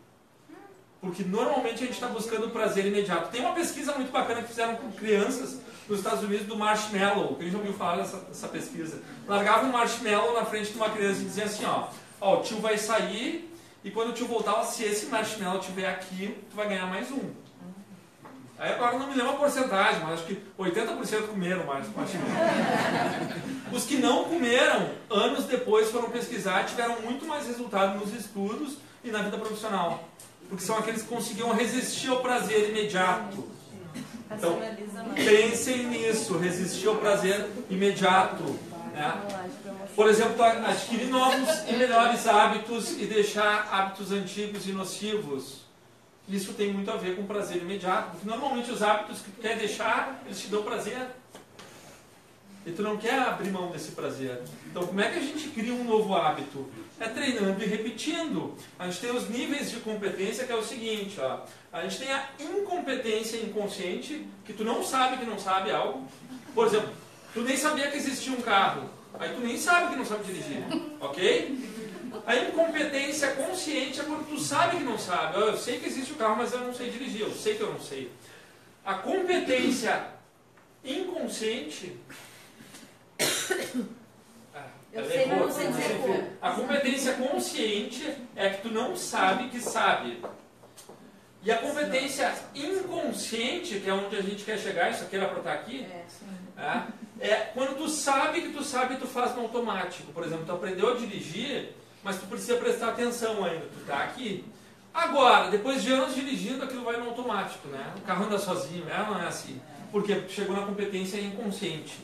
Porque normalmente a gente está buscando prazer imediato. Tem uma pesquisa muito bacana que fizeram com crianças nos Estados Unidos do marshmallow. Quem já ouviu falar dessa pesquisa? Largava um marshmallow na frente de uma criança e dizia assim, ó, o tio vai sair e quando o tio voltar, se esse marshmallow estiver aqui, tu vai ganhar mais um. Aí agora não me lembro a porcentagem, mas acho que 80% comeram mais marshmallow. Os que não comeram, anos depois foram pesquisar e tiveram muito mais resultado nos estudos e na vida profissional. Porque são aqueles que conseguiam resistir ao prazer imediato. Então, pensem nisso, resistir ao prazer imediato. Né? Por exemplo, adquirir novos e melhores hábitos e deixar hábitos antigos e nocivos. Isso tem muito a ver com prazer imediato. Porque normalmente os hábitos que tu quer deixar, eles te dão prazer. E tu não quer abrir mão desse prazer. Então, como é que a gente cria um novo hábito? É treinando e repetindo. A gente tem os níveis de competência, que é o seguinte, ó. A gente tem a incompetência inconsciente, que tu não sabe que não sabe algo. Por exemplo, tu nem sabia que existia um carro. Aí tu nem sabe que não sabe dirigir. Ok? A incompetência consciente é quando tu sabe que não sabe. Eu sei que existe o carro, mas eu não sei dirigir. Eu sei que eu não sei. A competência inconsciente...
Eu sei, mas não sei dizer como.
A competência consciente é que tu não sabe que sabe. E a competência inconsciente, que é onde a gente quer chegar, isso aqui era para estar aqui, é quando tu sabe que tu sabe e tu faz no automático. Por exemplo, tu aprendeu a dirigir, mas tu precisa prestar atenção ainda, tu está aqui. Agora, depois de anos dirigindo, aquilo vai no automático, né? O carro anda sozinho, não é assim. Porque tu chegou na competência inconsciente.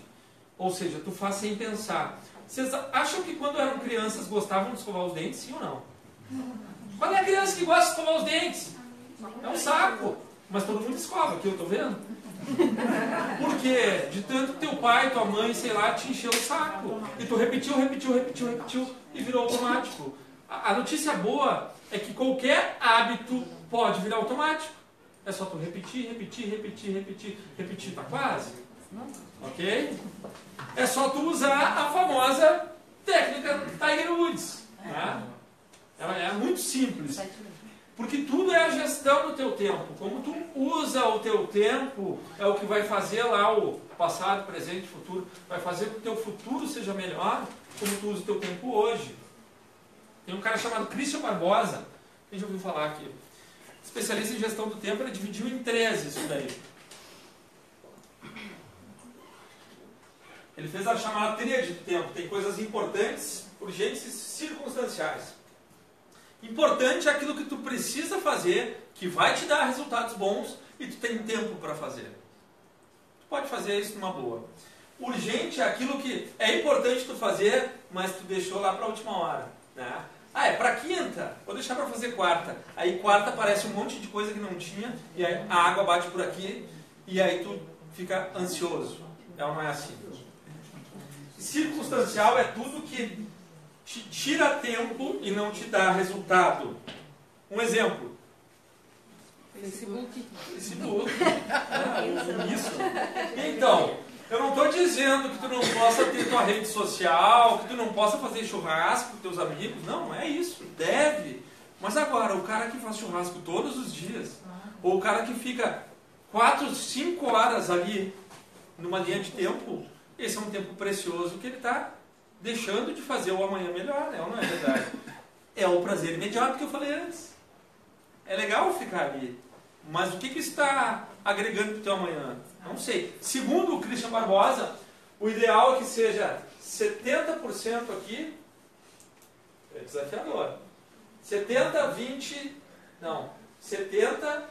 Ou seja, tu faz sem pensar. Vocês acham que quando eram crianças gostavam de escovar os dentes, sim ou não? Qual é a criança que gosta de escovar os dentes? É um saco. Mas todo mundo escova, aqui eu estou vendo. Por quê? De tanto que teu pai, tua mãe, sei lá, te encheu o saco. E tu repetiu e virou automático. A notícia boa é que qualquer hábito pode virar automático. É só tu repetir. Tá quase? Ok? É só tu usar a famosa técnica Tiger Woods. Né? Ela é muito simples. Porque tudo é a gestão do teu tempo. Como tu usa o teu tempo, é o que vai fazer lá o passado, presente, futuro. Vai fazer com que o teu futuro seja melhor, como tu usa o teu tempo hoje. Tem um cara chamado Christian Barbosa. Quem já ouviu falar aqui? Especialista em gestão do tempo, ele dividiu em 13 isso daí. Ele fez a chamada tríade do tempo. Tem coisas importantes, urgentes e circunstanciais. Importante é aquilo que tu precisa fazer, que vai te dar resultados bons e tu tem tempo para fazer. Tu pode fazer isso numa boa. Urgente é aquilo que é importante tu fazer, mas tu deixou lá para a última hora. Né? É para quinta, vou deixar para fazer quarta. Aí quarta aparece um monte de coisa que não tinha, e aí a água bate por aqui, e aí tu fica ansioso. Ela não é assim. Circunstancial é tudo que te tira tempo e não te dá resultado. Um exemplo.
Facebook.
Isso. Então, eu não estou dizendo que tu não possa ter tua rede social, que tu não possa fazer churrasco com teus amigos. Não é isso. Deve. Mas agora, o cara que faz churrasco todos os dias, ou o cara que fica 4, 5 horas ali numa linha de tempo, esse é um tempo precioso que ele está deixando de fazer o amanhã melhor, né? Não é verdade? É o prazer imediato que eu falei antes. É legal ficar ali. Mas o que está agregando para o teu amanhã? Não sei. Segundo o Christian Barbosa, o ideal é que seja 70% aqui. É desafiador. 70, 20... Não. 70,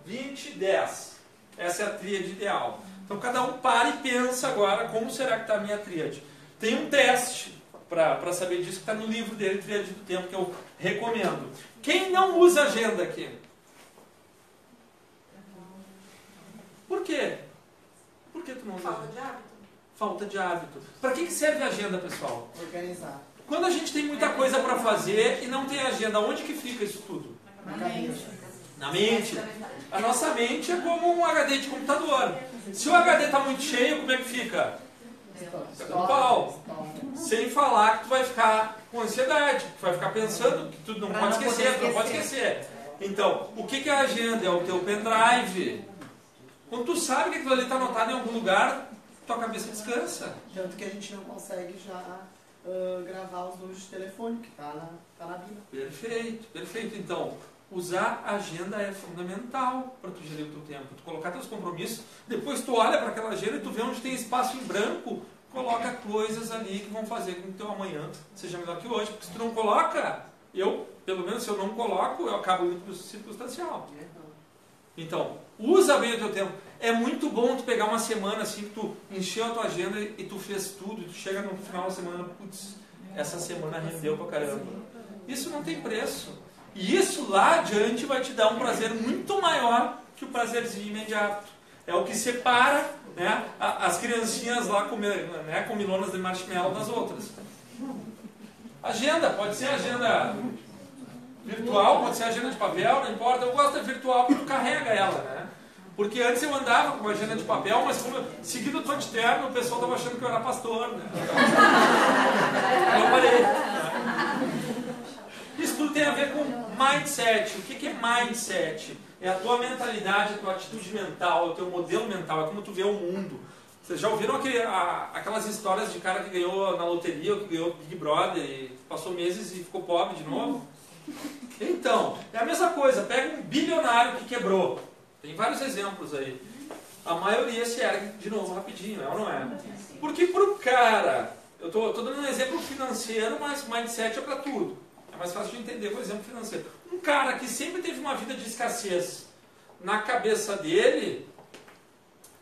20, 10. Essa é a tríade ideal. Então cada um para e pensa agora como será que está a minha tríade. Tem um teste para saber disso que está no livro dele, Tríade do Tempo, que eu recomendo. Quem não usa agenda aqui? Por quê? Por que tu não usa agenda? Falta de hábito. Para que serve a agenda, pessoal?
Organizar.
Quando a gente tem muita coisa para fazer e não tem agenda, onde que fica isso tudo? Na mente. A nossa mente é como um HD de computador. Se o HD está muito cheio, como é que fica? Fica no pau. Sem falar que tu vai ficar com ansiedade, tu vai ficar pensando que tu não pode esquecer, tu não pode esquecer. Então, o que é a agenda? É o teu pendrive. Quando tu sabe que aquilo ali está anotado em algum lugar, tua cabeça descansa.
Tanto que a gente não consegue já gravar os números de telefone, que tá na Bíblia.
Perfeito, perfeito. Então, usar a agenda é fundamental para tu gerir o teu tempo. Tu colocar teus compromissos, depois tu olha para aquela agenda e tu vê onde tem espaço em branco, coloca coisas ali que vão fazer com que o teu amanhã seja melhor que hoje. Porque se tu não coloca, pelo menos se eu não coloco, eu acabo indo para o circunstancial. Então, usa bem o teu tempo. É muito bom tu pegar uma semana assim, que tu encheu a tua agenda e tu fez tudo, e tu chega no final da semana, putz, essa semana rendeu pra caramba. Isso não tem preço. E isso lá adiante vai te dar um prazer muito maior que o prazerzinho imediato. É o que separa, né, as criancinhas lá com milonas de marshmallow das outras. Agenda, pode ser agenda virtual, pode ser agenda de papel, não importa. Eu gosto da virtual porque tu carrega ela, né? Porque antes eu andava com uma agenda de papel, mas como seguido eu tô de terno, o pessoal estava achando que eu era pastor, né? Aí eu parei. Isso tudo tem a ver com mindset. O que é mindset? É a tua mentalidade, a tua atitude mental, o teu modelo mental, é como tu vê o mundo. Vocês já ouviram aquelas histórias de cara que ganhou na loteria, ou que ganhou Big Brother, e passou meses e ficou pobre de novo? Então, é a mesma coisa. Pega um bilionário que quebrou. Tem vários exemplos aí. A maioria se ergue de novo rapidinho, é ou não é? Porque pro cara, eu tô dando um exemplo financeiro, mas mindset é para tudo. É mais fácil de entender com o exemplo financeiro. Um cara que sempre teve uma vida de escassez na cabeça dele,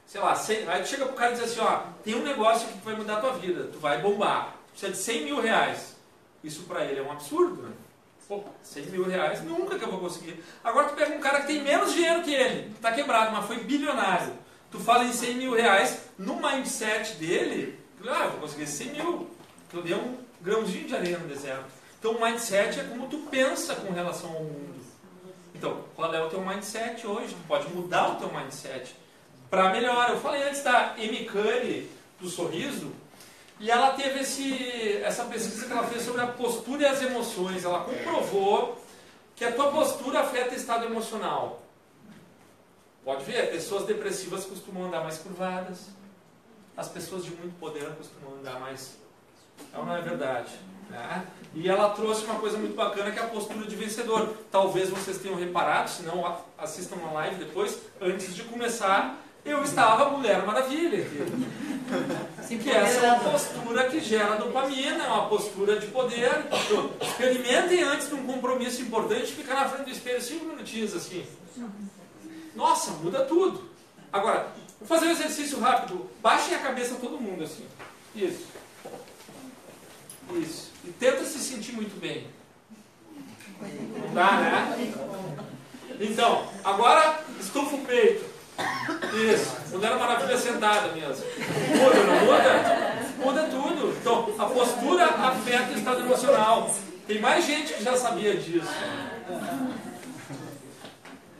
sei lá, aí tu chega pro cara e diz assim, ó, tem um negócio aqui que vai mudar a tua vida, tu vai bombar, tu precisa de 100 mil reais. Isso pra ele é um absurdo, né? Pô, 100 mil reais, nunca que eu vou conseguir. Agora tu pega um cara que tem menos dinheiro que ele, que tá quebrado, mas foi bilionário. Tu fala em 100 mil reais, no mindset dele, eu vou conseguir 100 mil. Que eu dei um grãozinho de areia no deserto. Então o mindset é como tu pensa com relação ao mundo. Então, qual é o teu mindset hoje? Tu pode mudar o teu mindset para melhor. Eu falei antes da Amy Curry, do sorriso, e ela teve essa pesquisa que ela fez sobre a postura e as emoções. Ela comprovou que a tua postura afeta o estado emocional. Pode ver, pessoas depressivas costumam andar mais curvadas. As pessoas de muito poder costumam andar mais... Não é verdade. Né? E ela trouxe uma coisa muito bacana, que é a postura de vencedor. Talvez vocês tenham reparado, se não assistam uma live depois, antes de começar, eu estava Mulher Maravilha. Que essa é uma postura que gera dopamina, é uma postura de poder. Então, experimentem antes de um compromisso importante, ficar na frente do espelho 5 minutinhos assim. Nossa, muda tudo. Agora, vou fazer um exercício rápido. Baixem a cabeça todo mundo assim. Isso. Isso. E tenta se sentir muito bem. Não dá, né? Então, agora estufa o peito. Isso. Mulher Maravilha sentada mesmo. Muda, não muda? Muda tudo. Então, a postura afeta o estado emocional. Tem mais gente que já sabia disso.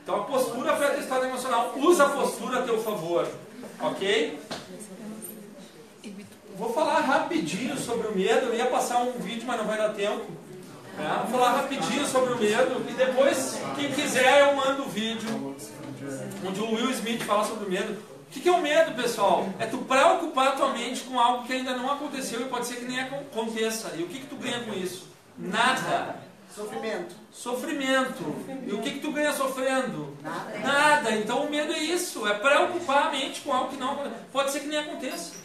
Então, a postura afeta o estado emocional. Usa a postura a teu favor. Ok? Vou falar rapidinho sobre o medo. Eu ia passar um vídeo, mas não vai dar tempo. Vou falar rapidinho sobre o medo. E depois, quem quiser, eu mando o vídeo onde o Will Smith fala sobre o medo. O que é o medo, pessoal? É tu preocupar a tua mente com algo que ainda não aconteceu e pode ser que nem aconteça. E o que tu ganha com isso? Nada.
Sofrimento.
Sofrimento. E o que tu ganha sofrendo? Nada. Então o medo é isso. É preocupar a mente com algo que não acontece. Pode ser que nem aconteça.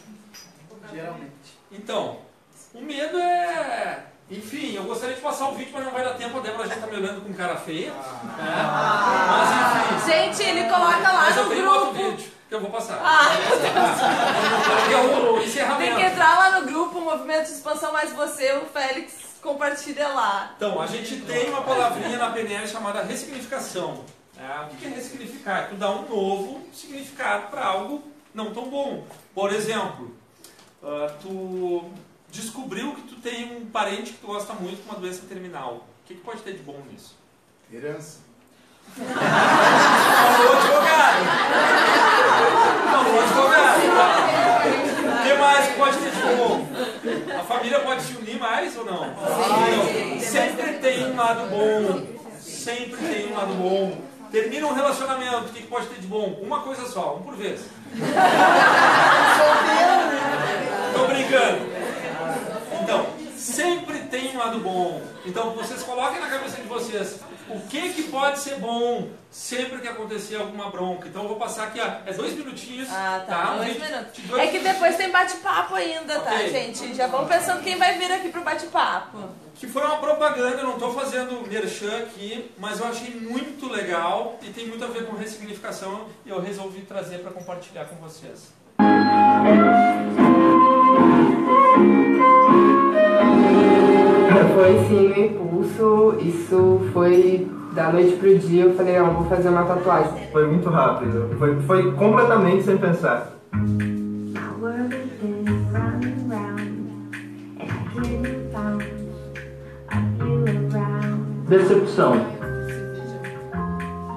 Geralmente.
Então, o medo é... Enfim, eu gostaria de passar o vídeo, mas não vai dar tempo. A Débora já está me olhando com cara feia. Mas enfim.
Gente, ele coloca lá
Mas
no
eu tenho
grupo.
outro vídeo que eu vou passar. O
Tem
encerramento.
que entrar lá no grupo, Movimento de Expansão Mais Você, o Félix compartilha lá.
Então, a gente tem uma palavrinha na PNL chamada ressignificação. O que é ressignificar? É tu dar um novo significado para algo não tão bom. Por exemplo, tu descobriu que tu tem um parente que tu gosta muito com uma doença terminal. O que pode ter de bom nisso?
Herança.
Falou advogado. O que mais pode pode ter de bom? A família pode se unir mais ou não? Não. Sempre tem um lado bom. Sempre tem um lado bom. Termina um relacionamento, o que pode ter de bom? Uma coisa só, um por vez. Tô brincando. Então, sempre tem um lado bom. Então, vocês coloquem na cabeça de vocês o que pode ser bom sempre que acontecer alguma bronca. Então, eu vou passar aqui, é 2 minutinhos.
Ah, tá. 2 minutos.
Dois
É que depois tem bate-papo ainda, tá,
Ok.
gente? Já vão pensando quem vai vir aqui pro bate-papo.
Que foi uma propaganda, eu não estou fazendo merchan aqui, mas eu achei muito legal e tem muito a ver com ressignificação e eu resolvi trazer para compartilhar com vocês.
Foi sim um impulso, isso foi da noite pro dia, eu falei, vou fazer uma tatuagem.
Foi muito rápido, foi completamente sem pensar.
Decepção.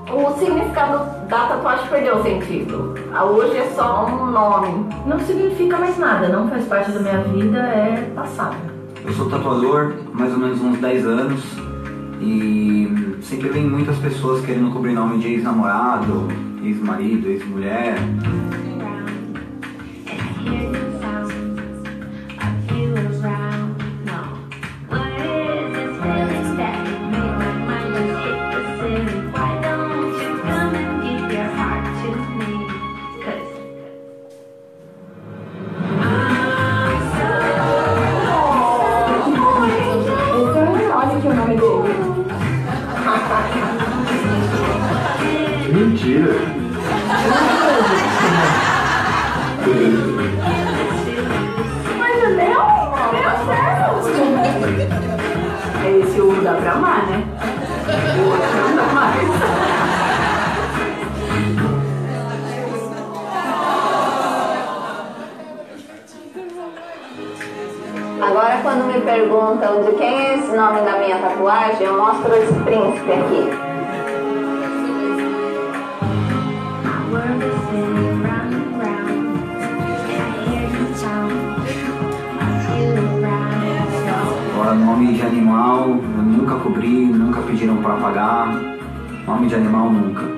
O significado da tatuagem perdeu o sentido. Hoje é só um nome. Não significa mais nada, não faz parte da minha vida, é passado.
Eu sou tatuador há mais ou menos uns 10 anos e sempre vem muitas pessoas querendo cobrir nome de ex-namorado, ex-marido, ex-mulher.
Olha que o nome dele.
Mentira.
Mas meu Deus! Esse o dá pra amar, né? O outro não dá mais. Agora, quando me perguntam de quem é esse nome da minha tatuagem, eu mostro esse príncipe aqui.
Agora, nome de animal, eu nunca cobri, nunca pediram para pagar. Nome de animal, nunca.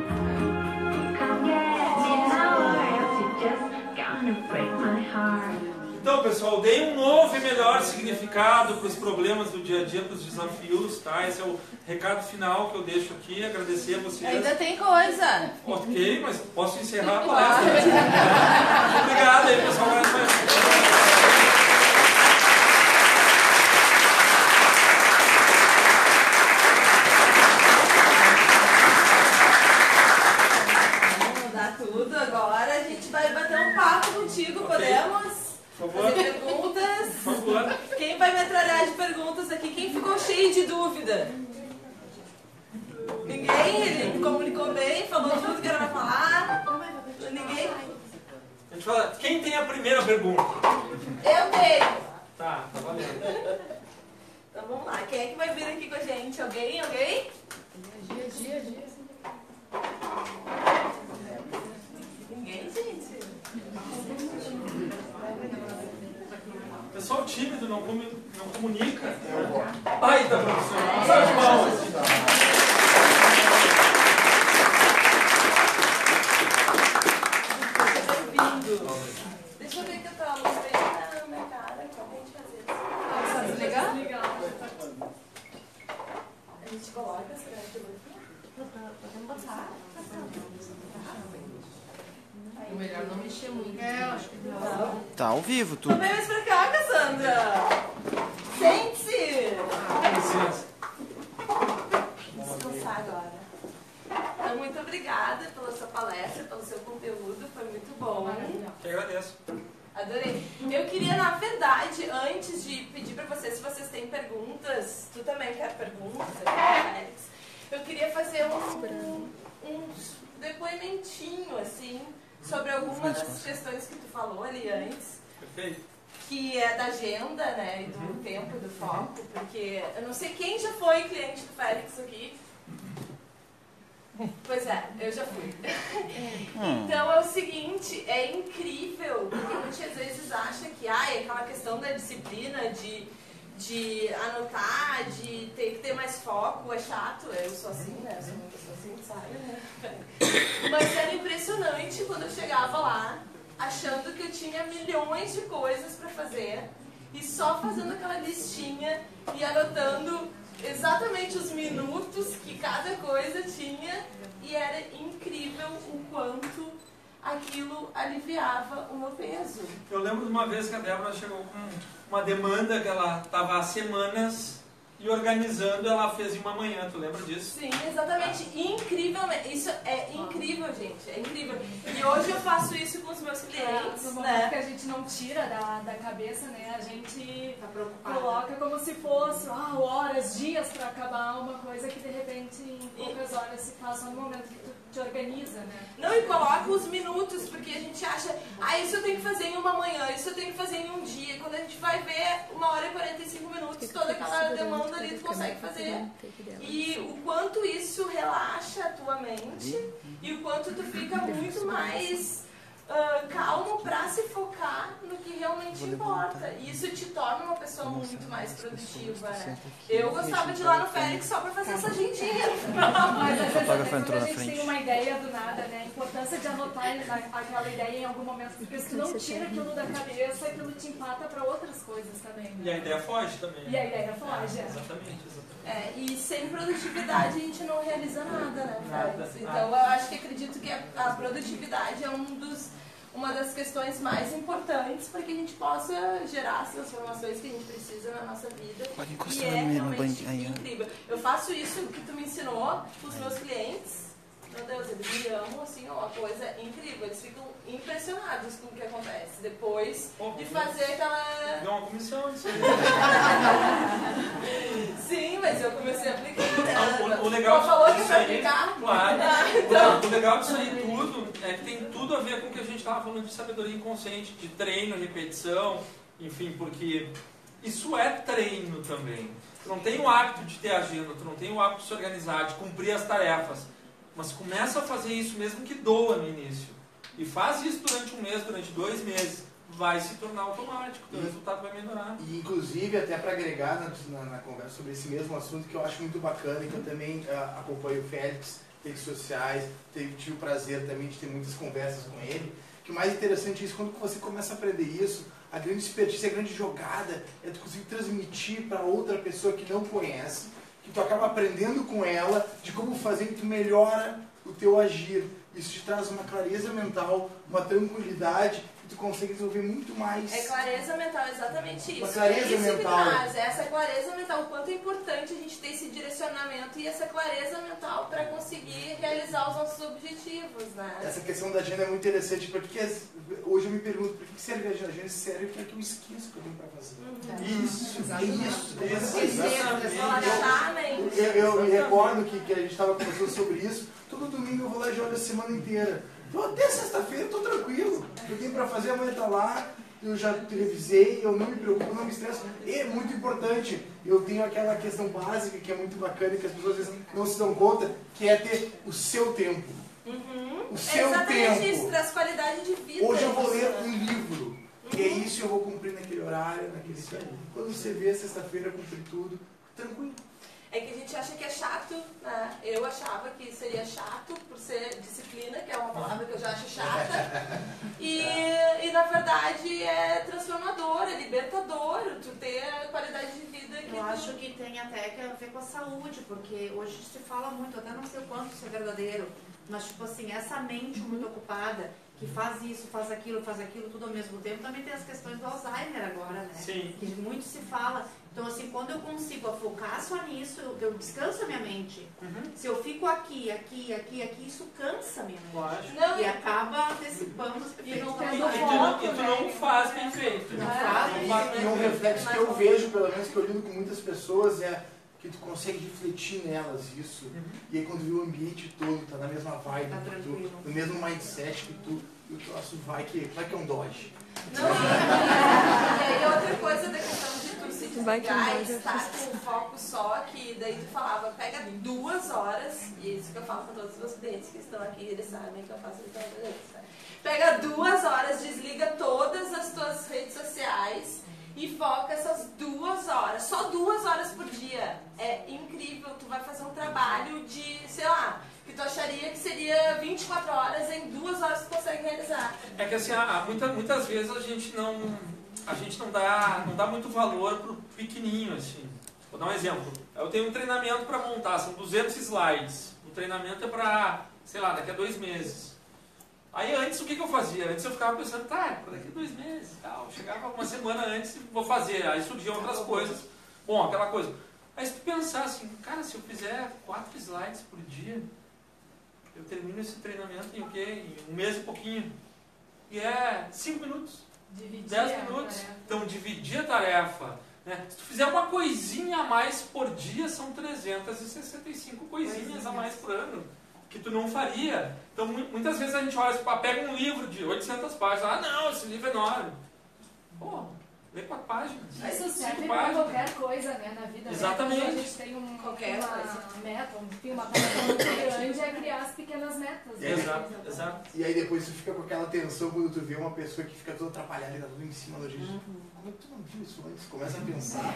Então, pessoal, dei um novo e melhor significado para os problemas do dia a dia, para os desafios, tá? Esse é o recado final que eu deixo aqui. Agradecer a vocês.
Ainda tem coisa.
Ok, mas posso encerrar a palestra. Obrigado aí, pessoal.
Vamos mudar tudo agora. A gente vai bater um papo contigo, podemos?
Por favor.
Fazer perguntas.
Por favor.
Quem vai metralhar de perguntas aqui? Quem ficou cheio de dúvida? Ninguém? Ele comunicou bem, falou tudo que era pra falar? Ninguém?
A gente fala, quem tem a primeira pergunta?
Eu tenho.
Tá valendo.
Então vamos lá. Quem é que vai vir aqui com a gente? Alguém? Alguém? Dia. Ninguém, gente?
Pessoal tímido, não comunica. Baita profissional. Salve de palmas. Bem-vindo. Deixa eu ver que eu tô a luz bem na minha cara. Acabei de fazer isso.
Pode desligar?
A gente coloca essa fotografia? Podemos botar.
O melhor não mexer muito.
Eu acho que não.
Tá ao vivo, tudo.
Vem mais pra cá, Cassandra. Sente-se.
Com licença.
Descansar agora. Então, muito obrigada pela sua palestra, pelo seu conteúdo. Foi muito bom.
Que agradeço.
Adorei. Eu queria, na verdade, antes de pedir pra vocês, se vocês têm perguntas, tu também quer perguntas, Félix? Eu queria fazer um depoimentinho, assim, sobre algumas das questões que tu falou ali antes.
Perfeito.
Que é da agenda, né, e do tempo, do foco, porque eu não sei quem já foi cliente do Félix aqui. Pois é, eu já fui. Então é o seguinte, é incrível, porque muitas vezes acha que aquela questão da disciplina, de anotar, de ter que ter mais foco, é chato. Eu sou assim, né? Eu sou uma pessoa assim, sabe, né? Mas era impressionante quando eu chegava lá, achando que eu tinha milhões de coisas pra fazer, e só fazendo aquela listinha e anotando exatamente os minutos que cada coisa tinha, e era incrível o quanto aquilo aliviava o meu peso.
Eu lembro de uma vez que a Débora chegou com uma demanda que ela estava há semanas e organizando, ela fez em uma manhã, tu lembra disso?
Sim, exatamente. Incrivelmente. Isso é incrível, gente. É incrível. E hoje eu faço isso com os meus clientes.
No momento
né?
que a gente não tira da cabeça, né? A gente
tá
coloca como se fosse horas, dias para acabar uma coisa que de repente em poucas horas se faz só no momento que tu te organiza, né?
Não, e coloca os minutos, porque a gente acha, isso eu tenho que fazer em uma manhã, isso eu tenho que fazer em um dia. E quando a gente vai ver, 1h45 minutos, toda aquela demanda ali tu consegue fazer. E o quanto isso relaxa a tua mente e o quanto tu fica muito mais calmo pra se focar no que realmente importa. E isso te torna uma pessoa muito mais produtiva, né? Eu gostava de ir lá no Félix só pra fazer essa agendinha.
Mas às vezes até quando a gente tem uma ideia do nada, né? A importância de anotar aquela ideia em algum momento, porque se tu não tira aquilo da cabeça, aquilo te empata pra outras coisas também. Né?
E a ideia foge também.
E a ideia foge,
Exatamente.
E sem produtividade a gente não realiza nada, né, Félix? Então eu acho que acredito que a produtividade é uma das questões mais importantes para que a gente possa gerar as transformações que a gente precisa na nossa vida.
Pode
E
encostar
é
no
realmente
banho.
incrível. Eu faço isso que tu me ensinou com os meus clientes. Meu Deus, eles me amam, assim, uma coisa incrível. Eles ficam impressionados com o que acontece depois de fazer aquela...
Deu uma comissão disso aí.
Sim, mas eu comecei a aplicar.
O legal
falou que
disso
vai
aí,
aplicar?
claro.
Então.
O legal disso aí tudo é que tem tudo a ver com o que a gente estava falando de sabedoria inconsciente, de treino, repetição, enfim, porque isso é treino também. Tu não tem o hábito de ter agenda, tu não tem o hábito de se organizar, de cumprir as tarefas, mas começa a fazer isso mesmo que doa no início. E faz isso durante um mês, durante 2 meses, vai se tornar automático, o resultado vai melhorar.
E inclusive, até para agregar na conversa sobre esse mesmo assunto, que eu acho muito bacana, e que eu também acompanho o Félix, redes sociais, tive o prazer também de ter muitas conversas com ele, que o mais interessante é isso, quando você começa a aprender isso, a grande expertise, a grande jogada é tu conseguir transmitir para outra pessoa que não conhece, que tu acaba aprendendo com ela de como fazer e tu melhora o teu agir. Isso te traz uma clareza mental, uma tranquilidade, e tu consegue desenvolver muito mais.
É clareza mental, exatamente isso.
Uma clareza
isso
mental.
Que traz, essa clareza mental, o quanto é importante a gente ter esse direcionamento e essa clareza mental para conseguir realizar os nossos objetivos, né?
Essa questão da agenda é muito interessante, porque hoje eu me pergunto, por que serve a agenda? Serve porque eu esqueço o que eu tenho para fazer. Isso. Eu me recordo que a gente estava conversando sobre isso. Todo domingo eu vou lá e jogo a semana inteira. Então até sexta-feira eu estou tranquilo. O que eu tenho para fazer amanhã está lá. Eu já revisei, eu não me preocupo, não me estresso. E é muito importante. Eu tenho aquela questão básica que é muito bacana e que as pessoas às vezes não se dão conta, que é ter o seu tempo. O seu
exatamente
tempo.
Isso, traz qualidade de vida.
Hoje eu vou ler um livro. E é isso, eu vou cumprir naquele horário, naquele tempo. Quando você vê sexta-feira cumprir tudo, tranquilo.
É que a gente acha que é chato, né? Eu achava que seria chato por ser disciplina, que é uma palavra que eu já acho chata. E na verdade é transformador, é libertador, tu ter a qualidade de vida que
eu acho que tem até que a ver com a saúde, porque hoje se fala muito, até não sei o quanto isso é verdadeiro, mas tipo assim, essa mente muito ocupada, que faz isso, faz aquilo, tudo ao mesmo tempo, também tem as questões do Alzheimer agora, né?
Sim.
Que muito se fala. Então, assim, quando eu consigo focar só nisso, eu descanso a minha mente. Se eu fico aqui, isso cansa a minha mente.
Não,
e acaba antecipando os
E tu não faz bem feito.
E um reflexo que eu vejo, pelo menos que eu lido com muitas pessoas, é que tu consegue refletir nelas isso. E aí quando vê o ambiente todo, tá na mesma vibe que tu, no mesmo mindset que tu, e o troço vai que é um dodge.
Não, e aí outra coisa da questão de tu se gás, tá com foco só, que daí tu falava, pega 2 horas, e isso que eu falo com todos os meus clientes que estão aqui, eles sabem que eu faço isso pra eles, tá? Pega 2 horas, desliga todas as tuas redes sociais e foca essas 2 horas, só 2 horas por dia. É incrível, tu vai fazer um trabalho de, sei lá, que tu acharia que seria 24 horas, em 2 horas tu consegue realizar.
É que assim, muitas vezes a gente não dá muito valor pro pequenininho, assim. Vou dar um exemplo. Eu tenho um treinamento para montar, são 200 slides. O treinamento é para, sei lá, daqui a 2 meses. Aí antes o que eu fazia? Antes eu ficava pensando, tá, para daqui a 2 meses, tal. Chegava uma semana antes e vou fazer. Aí surgiam outras coisas. Bom, aquela coisa. Aí se tu pensar assim, cara, se eu fizer 4 slides por dia, eu termino esse treinamento em o quê? Em 1 mês e pouquinho. E é 5 minutos. 10 minutos. Então dividir a tarefa. Né? Se tu fizer uma coisinha a mais por dia, são 365 coisinhas a mais por ano. Que tu não faria. Então muitas vezes a gente olha, pega um livro de 800 páginas. Ah não, esse livro é enorme. Pô, lê 4 páginas.
Isso serve para qualquer coisa, né, na vida.
Exatamente.
Né? A gente tem uma meta, uma tarefa muito grande, é criar as pequenas metas. Né?
Exato.
E aí depois tu fica com aquela tensão quando tu vê uma pessoa que fica toda atrapalhada e tá tudo em cima da gente. Como é que tu não viu isso antes? Começa a pensar.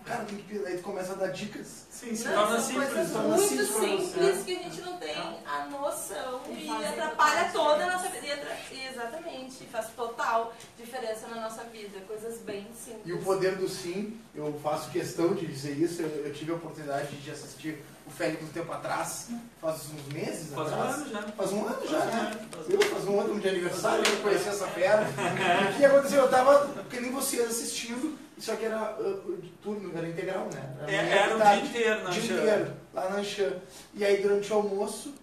Cara, tem que pensar. Aí tu começa a dar dicas.
Sim, se torna simples.
Coisas muito simples que a gente não tem a noção e atrapalha toda a nossa vida. Exatamente, faz total diferença na nossa vida. Coisas bem simples.
E o poder do sim, eu faço questão de dizer isso. Eu tive a oportunidade de assistir o Félix um tempo atrás, faz uns meses
atrás.
Faz um ano já, né? Faz um ano de aniversário, eu conheci essa fera. O que aconteceu? Eu tava, que nem vocês, assistindo, só que era turno, era integral, né?
Era o dia inteiro na
Dia inteiro, lá na Anshan. E aí durante o almoço,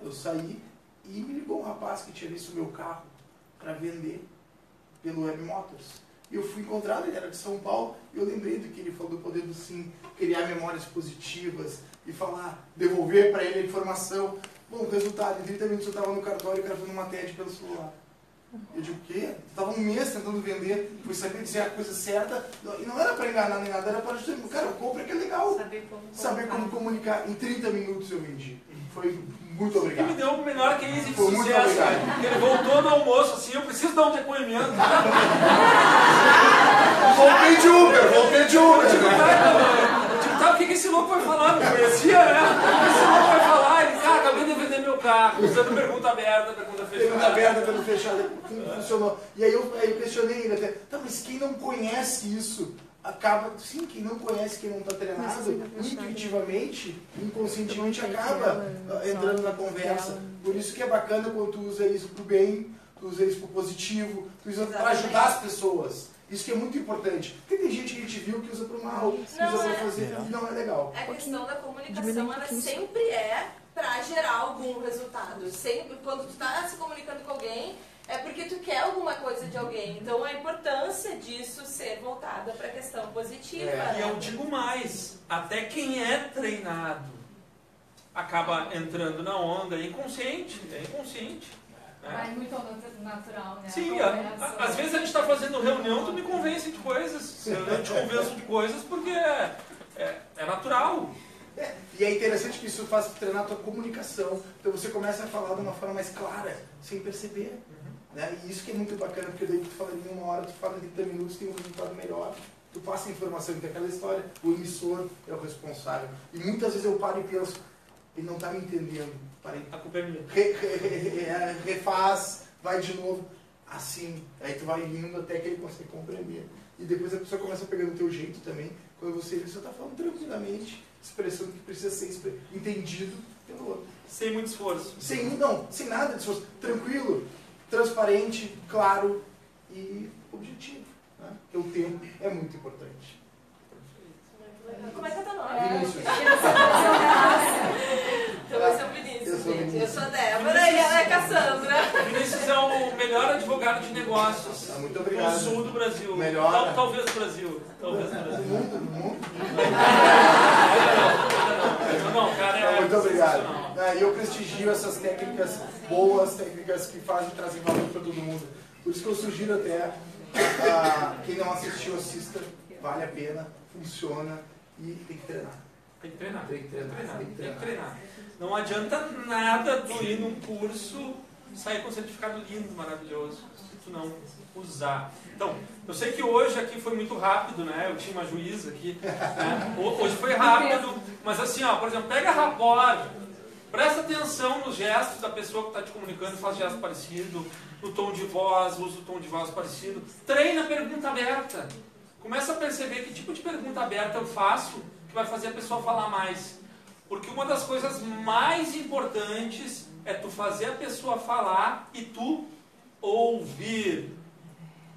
eu saí e me ligou um rapaz que tinha visto o meu carro para vender pelo Web Motors. E eu fui encontrado, ele era de São Paulo, e eu lembrei do que ele falou do poder do sim, criar memórias positivas e falar, devolver para ele a informação. Bom, resultado, em 30 minutos eu estava no cartório gravando uma TED pelo celular. Eu digo, o quê? Estava 1 mês tentando vender, fui saber dizer a coisa certa, e não era para enganar nem nada, era para dizer, cara, compra que é legal. Saber como comunicar. Em 30 minutos eu vendi. Foi muito obrigado.
Ele me deu o melhor case de sucesso. Ele voltou no almoço assim, eu preciso dar um depoimento. Voltei de Uber. Tá, o que esse louco vai falar? Não conhecia, né? O que esse louco vai falar? Ele, cara, acabei de vender meu carro, usando pergunta aberta, pergunta fechada.
Pergunta aberta, pergunta fechada, funcionou. E aí eu questionei ele até, tá, mas quem não conhece isso, acaba, sim, quem não conhece, quem não está treinado, intuitivamente, inconscientemente acaba entrando na conversa. Por isso que é bacana quando tu usa isso pro bem, tu usa isso pro positivo, tu usa para ajudar as pessoas. Isso que é muito importante. Porque tem gente que a gente viu que usa pro mal, que usa pra fazer, e não é legal.
A questão da comunicação, ela sempre é para gerar algum resultado. Sempre, quando tu tá se comunicando com alguém, é porque tu quer alguma coisa de alguém. Então a importância disso ser voltada para a questão positiva.
E eu digo mais, até quem é treinado acaba entrando na onda, é inconsciente.
Vai muito natural, né?
Sim, às vezes a gente está fazendo reunião, tu me convence de coisas. Eu te convenço de coisas porque é natural.
E é interessante que isso faz treinar a tua comunicação. Então você começa a falar de uma forma mais clara, sem perceber. Né? E isso que é muito bacana, porque daí tu fala em 1 hora, tu fala em 30 minutos, tem um resultado melhor. Tu passa a informação, então aquela história, o emissor é o responsável. E muitas vezes eu paro e penso, ele não está me entendendo. Parei.
A culpa é minha.
Refaz, vai de novo. Assim, aí tu vai indo até que ele consegue compreender. E depois a pessoa começa a pegar o teu jeito também, quando você está falando tranquilamente, expressando que precisa ser entendido pelo outro.
Sem muito esforço.
Sem nada de esforço. Tranquilo, transparente, claro e objetivo. Né? Porque o tempo é muito importante.
Como é que é teu nome?
Vinícius.
Então vai ser o Vinícius, gente. Eu sou a Débora e ela é a Cassandra.
Vinícius é o melhor advogado de negócios
muito obrigado.
do sul do Brasil.
Melhor.
Talvez do Brasil. Talvez do Brasil.
Do mundo?
Não, cara,
muito obrigado. E eu prestigio essas técnicas boas, técnicas que trazem valor para todo mundo. Por isso que eu sugiro até, quem não assistiu, assista. vale a pena, funciona e tem que treinar.
Tem que treinar.
Tem que treinar.
Tem que treinar. Não adianta nada tu ir num curso e sair com um certificado lindo, maravilhoso, se tu não usar. Então, eu sei que hoje aqui foi muito rápido, né? Eu tinha uma juíza aqui. Né? Hoje foi rápido, mas assim, ó, por exemplo, pega a rapport, presta atenção nos gestos da pessoa que está te comunicando, faz gesto parecido, no tom de voz, usa o tom de voz parecido. Treina a pergunta aberta. Começa a perceber que tipo de pergunta aberta eu faço que vai fazer a pessoa falar mais. Porque uma das coisas mais importantes é tu fazer a pessoa falar e tu ouvir.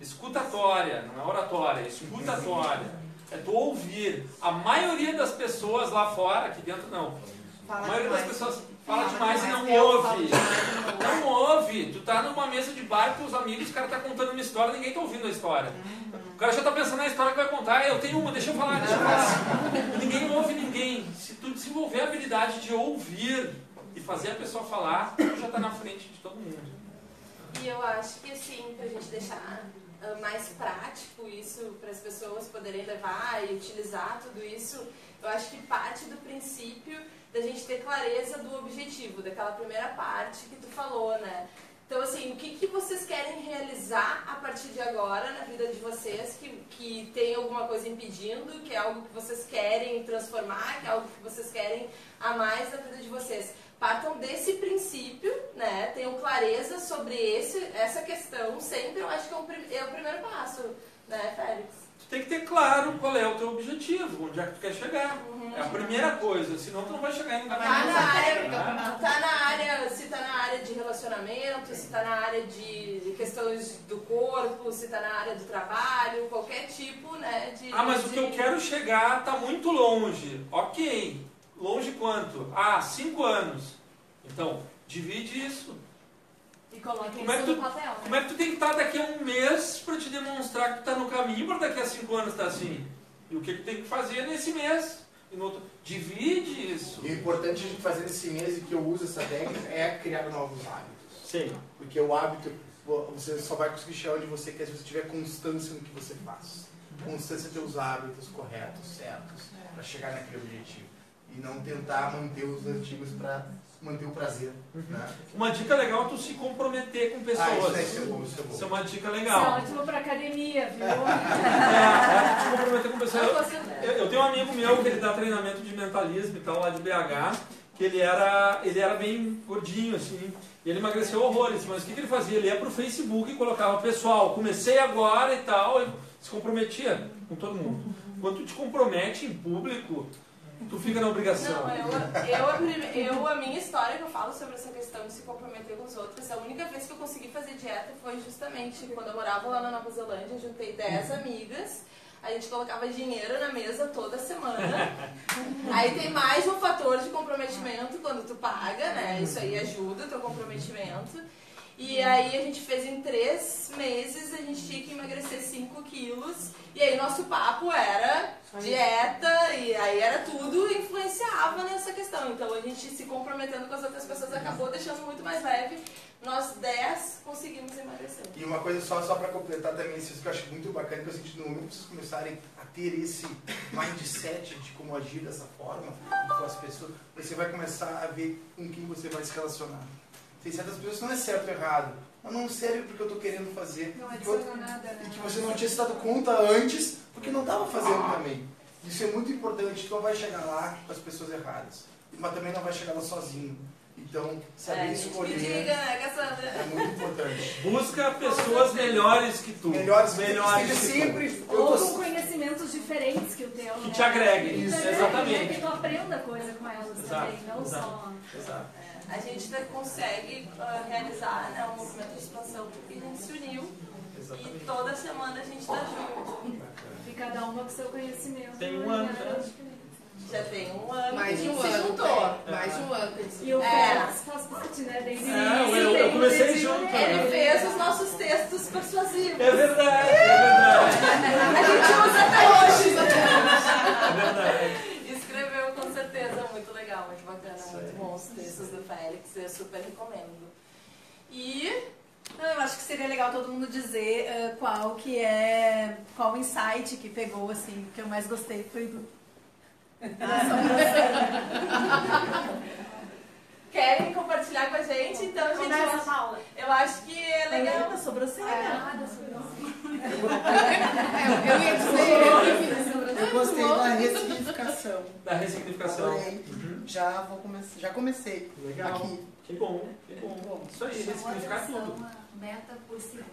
Escutatória, não é oratória, é escutatória. É tu ouvir. A maioria das pessoas lá fora, aqui dentro não. A maioria das pessoas fala demais e não ouve. Não ouve. Tu tá numa mesa de bar com os amigos, o cara tá contando uma história, ninguém tá ouvindo a história. O cara já tá pensando na história que vai contar. Eu tenho uma, deixa eu falar. Ninguém ouve ninguém. Se tu desenvolver a habilidade de ouvir e fazer a pessoa falar, tu já tá na frente de todo mundo.
E eu acho que assim, pra gente deixar mais prático isso, para as pessoas poderem levar e utilizar tudo isso, eu acho que parte do princípio da gente ter clareza do objetivo, daquela primeira parte que tu falou, né? Então, assim, o que vocês querem realizar a partir de agora na vida de vocês, que tem alguma coisa impedindo, que é algo que vocês querem transformar, que é algo que vocês querem a mais na vida de vocês. Partam desse princípio, né? Tenham clareza sobre essa questão sempre, eu acho que é o primeiro passo, né, Félix?
Tu tem que ter claro qual é o teu objetivo, onde é que tu quer chegar. É a primeira coisa, senão tu não vai chegar em lugar nenhum.
Se tá na área de relacionamento, se tá na área de questões do corpo, se tá na área do trabalho, qualquer tipo, né, de...
Ah, mas o que eu quero chegar tá muito longe. Ok. Longe quanto? 5 anos. Então, divide isso.
E coloque
Como
isso no papel, né?
Como é que tu tem que estar daqui a um mês para te demonstrar que tu tá no caminho para daqui a 5 anos estar assim? E o que tu tem que fazer nesse mês? E no outro? Divide isso.
E o importante a gente fazer nesse mês e que eu uso essa técnica é criar novos hábitos.
Sim.
Porque o hábito, você só vai conseguir chegar onde você quer se você tiver constância no que você faz. Constância em ter os hábitos corretos, certos, para chegar naquele objetivo. E não tentar manter os antigos para manter o prazer. Né?
Uma dica legal é tu se comprometer com pessoas.
Isso é bom, isso é bom.
Isso é uma dica legal.
Isso é ótimo pra academia, viu?
Se comprometer com pessoas. Eu tenho um amigo meu que ele dá treinamento de mentalismo e tal, lá de BH, que ele era bem gordinho, assim, e ele emagreceu horrores, mas o que ele fazia? Ele ia pro Facebook e colocava, pessoal, comecei agora e tal, e se comprometia com todo mundo. Quando tu te compromete em público, tu fica na obrigação.
Não, a minha história que eu falo sobre essa questão de se comprometer com os outros, a única vez que eu consegui fazer dieta foi justamente quando eu morava lá na Nova Zelândia, eu juntei 10 amigas, a gente colocava dinheiro na mesa toda semana. Aí tem mais um fator de comprometimento quando tu paga, né? Isso aí ajuda o teu comprometimento. E aí a gente fez em 3 meses, a gente tinha que emagrecer 5 quilos. E aí nosso papo era dieta, e aí era tudo, influenciava nessa questão. Então a gente se comprometendo com as outras pessoas acabou deixando muito mais leve. Nós 10 conseguimos emagrecer.
E uma coisa só para completar também, isso que eu acho muito bacana, que eu senti no momento que vocês começarem a ter esse mindset de como agir dessa forma com as pessoas, você vai começar a ver com quem você vai se relacionar. Tem certas pessoas que não é certo ou errado, mas não serve porque eu estou querendo fazer.
Não adiciona nada, né?
E que você não tinha se dado conta antes, porque não estava fazendo também. Isso é muito importante, tu não vai chegar lá com as pessoas erradas, mas também não vai chegar lá sozinho. Então, saber escolher é muito importante.
Busca pessoas melhores que tu.
Melhores que
sempre.
Ou com conhecimentos diferentes que o teu.
Que te agreguem.
Isso,
exatamente.
Que tu aprenda coisa com elas também, não só...
Exato.
A gente consegue realizar, né, um movimento de expansão porque a gente se uniu. Exatamente. E toda semana a gente está junto.
E cada uma com seu conhecimento.
Tem um ano,
já tem um ano.
Mais de um
se
ano.
juntou.
Mais de um ano.
E o Félix faz parte, né? Desde
eu comecei junto.
Ele fez os nossos textos persuasivos.
É verdade, é verdade.
A gente usa até hoje.
É verdade.
Escreveu com certeza, muito legal, muito bacana, muito bom os textos do Félix, eu super recomendo. E
Não, eu acho que seria legal todo mundo dizer qual o insight que pegou, assim, que eu mais gostei foi do...
Querem compartilhar com a gente? Então, gente, eu acho que é legal.
Da sobrancelha.
Eu ia dizer, eu gostei da ressignificação.
Da ressignificação.
Já comecei.
Legal.
Aqui.
Que bom, que bom. Isso aí, ressignificar tudo.
Meta por segundo.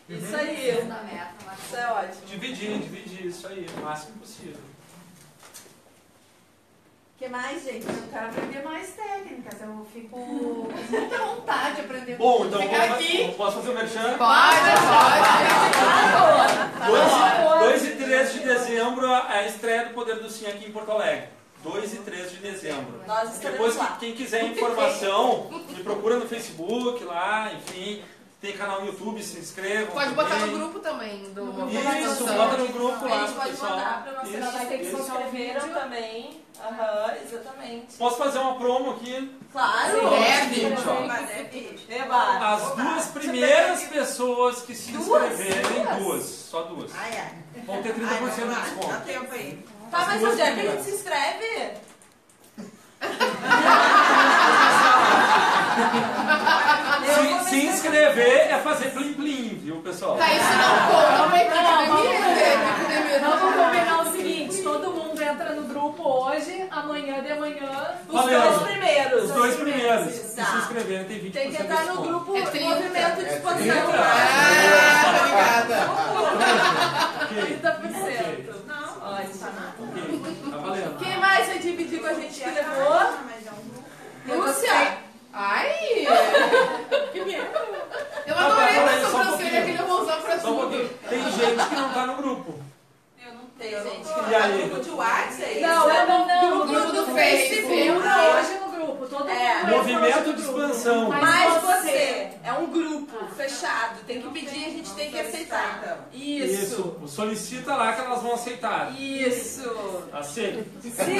Isso aí. Isso é ótimo.
Dividir, isso aí, o máximo possível.
O que mais, gente? Eu quero aprender mais técnicas. Eu fico com muita vontade de aprender.
Bom, então posso fazer o merchan? Pode. 2 e 3 de dezembro, a estreia do Poder do Sim aqui em Porto Alegre. 2 e 3 de dezembro. Depois, quem quiser informação, me procura no Facebook lá, enfim. Tem canal no YouTube, se inscrevam.
Pode botar no grupo também.
Isso, bota no grupo lá.
A gente pode mandar para nossa canal que se inscreveram também. Exatamente.
Posso fazer uma promo aqui?
Claro!
As 2 primeiras pessoas que se inscreverem, só duas, vão ter 30% de desconto.
Dá tempo aí.
Tá, mas onde é que a gente se inscreve?
Se inscrever é fazer plim-plim, viu, pessoal?
Tá, isso não vamos combinar o seguinte, todo mundo entra no grupo hoje, amanhã de manhã,
os 2 primeiros.
Os 2 primeiros que
Tá.
se inscreverem tem 20%
Tem que entrar no grupo Movimento de Expansão. 30%. Não, ótimo.
Tá valendo.
Quem mais vai dividir com a gente que levou? Lúcia!
Ai!
Que medo!
Eu adorei essa sobrancelha que eu vou usar pra tudo.
Tem gente que não tá no grupo.
Eu não tenho, gente.
E aí? Grupo de WhatsApp?
Não, no grupo do Facebook. Hoje no grupo, todo mundo.
Movimento de Expansão.
Mas você é um grupo fechado, tem que pedir, a gente tem que aceitar. Isso.
Solicita lá que elas vão aceitar.
Isso.
Aceita.
Sim!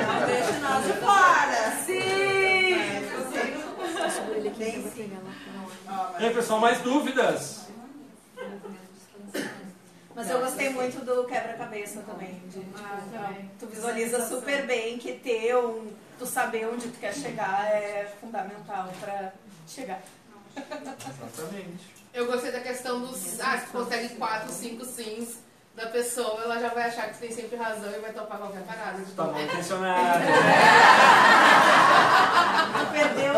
Não deixa nós de fora.
Sim!
E aí, pessoal, mais dúvidas?
Mas eu gostei muito do quebra-cabeça também. Tu visualiza super bem que tu saber onde tu quer chegar é fundamental pra chegar.
Exatamente.
Eu gostei da questão dos... se tu consegue 4, 5 sims da pessoa, ela já vai achar que tu tem sempre razão e vai topar qualquer parada.
Tá mal intencionado.
Perdeu.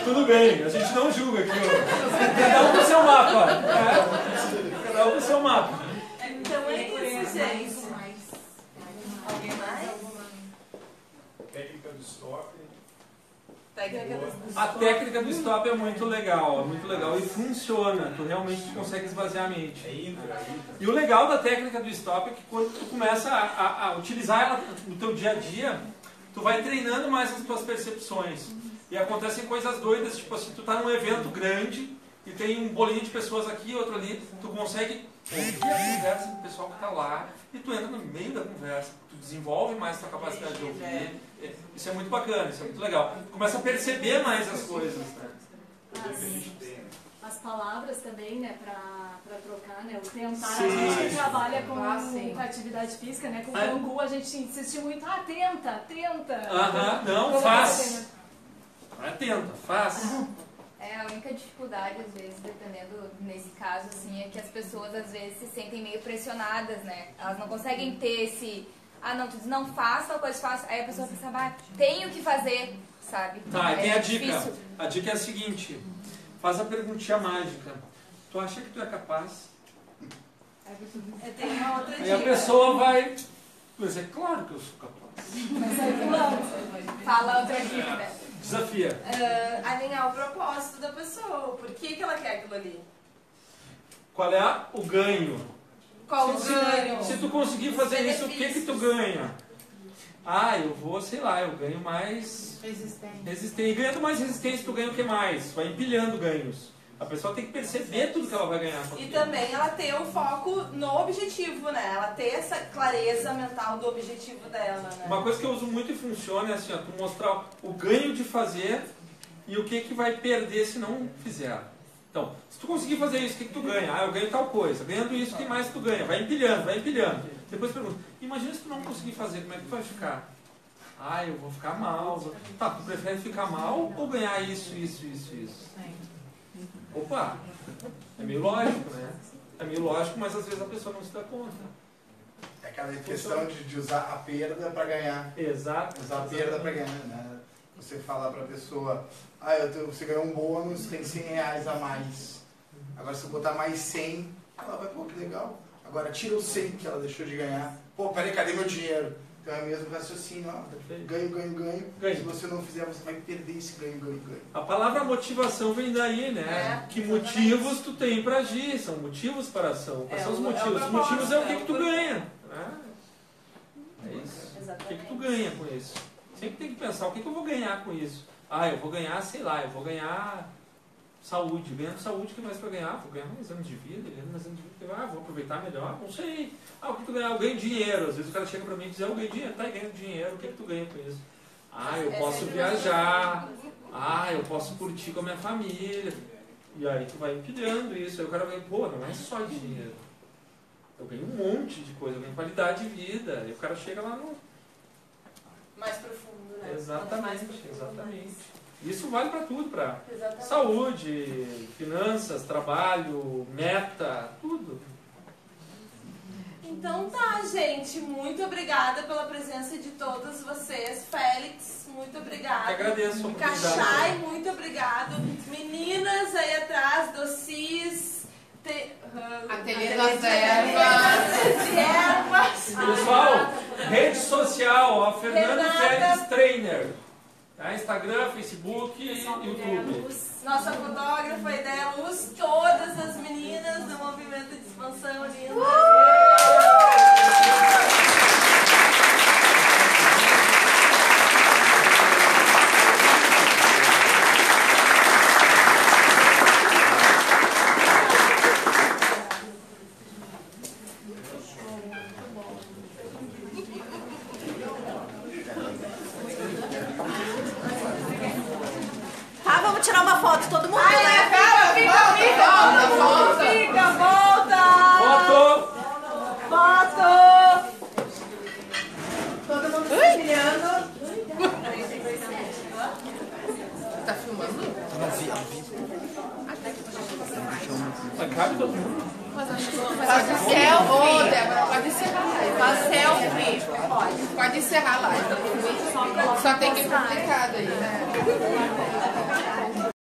Tudo bem, a gente não julga aqui. Cada um com seu mapa. Cada um com seu mapa.
Então é isso, gente. Alguém mais?
Técnica do stop.
A técnica do stop é muito legal e funciona. Tu realmente consegue esvaziar a mente. E o legal da técnica do stop é que quando tu começa a utilizar ela no teu dia a dia, tu vai treinando mais as tuas percepções. E acontecem coisas doidas, tipo assim, tu tá num evento grande e tem um bolinho de pessoas aqui, outro ali, tu consegue ouvir a conversa do pessoal que tá lá e tu entra no meio da conversa, tu desenvolve mais tua capacidade de ouvir. Isso é muito bacana, isso é muito legal. Tu começa a perceber mais as coisas, né?
As palavras também, né, pra trocar, né, o tentar,
Sim.
a gente trabalha com atividade física, né, com o Bangu, a gente insiste muito, tenta.
Não, faz. Tenta, faz.
A única dificuldade, às vezes, dependendo, nesse caso, assim, é que as pessoas, às vezes, se sentem meio pressionadas, né, elas não conseguem ter esse... não, tu diz, não faça tal coisa, faça. Aí a pessoa pensa, tenho que fazer, sabe?
Tá, e tem a dica.
Difícil.
A dica é a seguinte, faz a perguntinha mágica. Tu acha que tu é capaz?
Tem uma outra dica.
Aí a pessoa vai... Mas é claro que eu sou capaz.
Fala outra dica.
Desafia.
Alinhar o propósito da pessoa. Por que ela quer aquilo ali?
Qual é o ganho?
Qual o ganho?
Se tu conseguir fazer isso, o que tu ganha? Eu vou, sei lá, eu ganho mais resistência. E ganhando mais resistência, tu ganha o que mais? Vai empilhando ganhos. A pessoa tem que perceber tudo que ela vai ganhar.
E também ela ter o foco no objetivo, né? Ela ter essa clareza mental do objetivo dela, né?
Uma coisa que eu uso muito e funciona é assim, tu mostrar o ganho de fazer e o que que vai perder se não fizer. Então, se tu conseguir fazer isso, o que que tu ganha? Ah, eu ganho tal coisa. Ganhando isso, o que mais tu ganha? Vai empilhando, vai empilhando. Depois pergunta, imagina se tu não conseguir fazer, como é que tu vai ficar? Ah, eu vou ficar mal. Tá, tu prefere ficar mal ou ganhar isso? Opa, é meio lógico, né? É meio lógico, mas às vezes a pessoa não se dá conta.
É aquela questão de usar a perda para ganhar.
Exato.
Usar a perda para ganhar, né? Você fala para a pessoa, você ganhou um bônus, tem 100 reais a mais. Agora se eu botar mais 100, ela vai, pô, que legal. Agora tira os 100 que ela deixou de ganhar. Pô, peraí, cadê meu dinheiro? Então é o mesmo raciocínio, ó. Ganho. Se você não fizer, você vai perder esse ganho.
A palavra motivação vem daí, né? Que motivos tu tem para agir, são motivos para a ação. Quais são os motivos? Os motivos é o que tu ganha. É isso. O que tu ganha com isso? Sempre tem que pensar, o que eu vou ganhar com isso? Ah, eu vou ganhar, sei lá, eu vou ganhar saúde. Ganhando saúde, o que mais para ganhar? Vou ganhar mais anos de vida, vou aproveitar melhor, não sei. O que tu ganhar? Eu ganho dinheiro. Às vezes o cara chega para mim e diz, eu ganho dinheiro, tá, ganhando dinheiro, o que tu ganha com isso? Ah, eu posso viajar. Ah, eu posso curtir com a minha família. E aí tu vai empilhando isso. Aí o cara vai, pô, não é só dinheiro. Eu ganho um monte de coisa, eu ganho qualidade de vida. E o cara chega lá no...
mais profundo, né?
Exatamente. Isso vale para tudo, para saúde, finanças, trabalho, meta, tudo.
Então tá, gente. Muito obrigada pela presença de todos vocês. Félix, muito obrigada.
Eu agradeço a oportunidade.
Cachai, muito obrigado. Meninas aí atrás, docis,
Ateliê das Ervas.
Pessoal, rede social, ó, Fernando Félix Trainer. Tá? Instagram, Facebook e YouTube.
Nossa fotógrafa, Ideia Luz, todas as meninas do movimento de expansão linda.
Vamos tirar uma foto, todo mundo.
Volta!
Todo mundo se brilhando.
Tá filmando?
Cabe todo mundo.
Faz selfie. Débora, pode encerrar a live. Faz selfie. Pode encerrar a live. Só tem que ir complicado aí, né?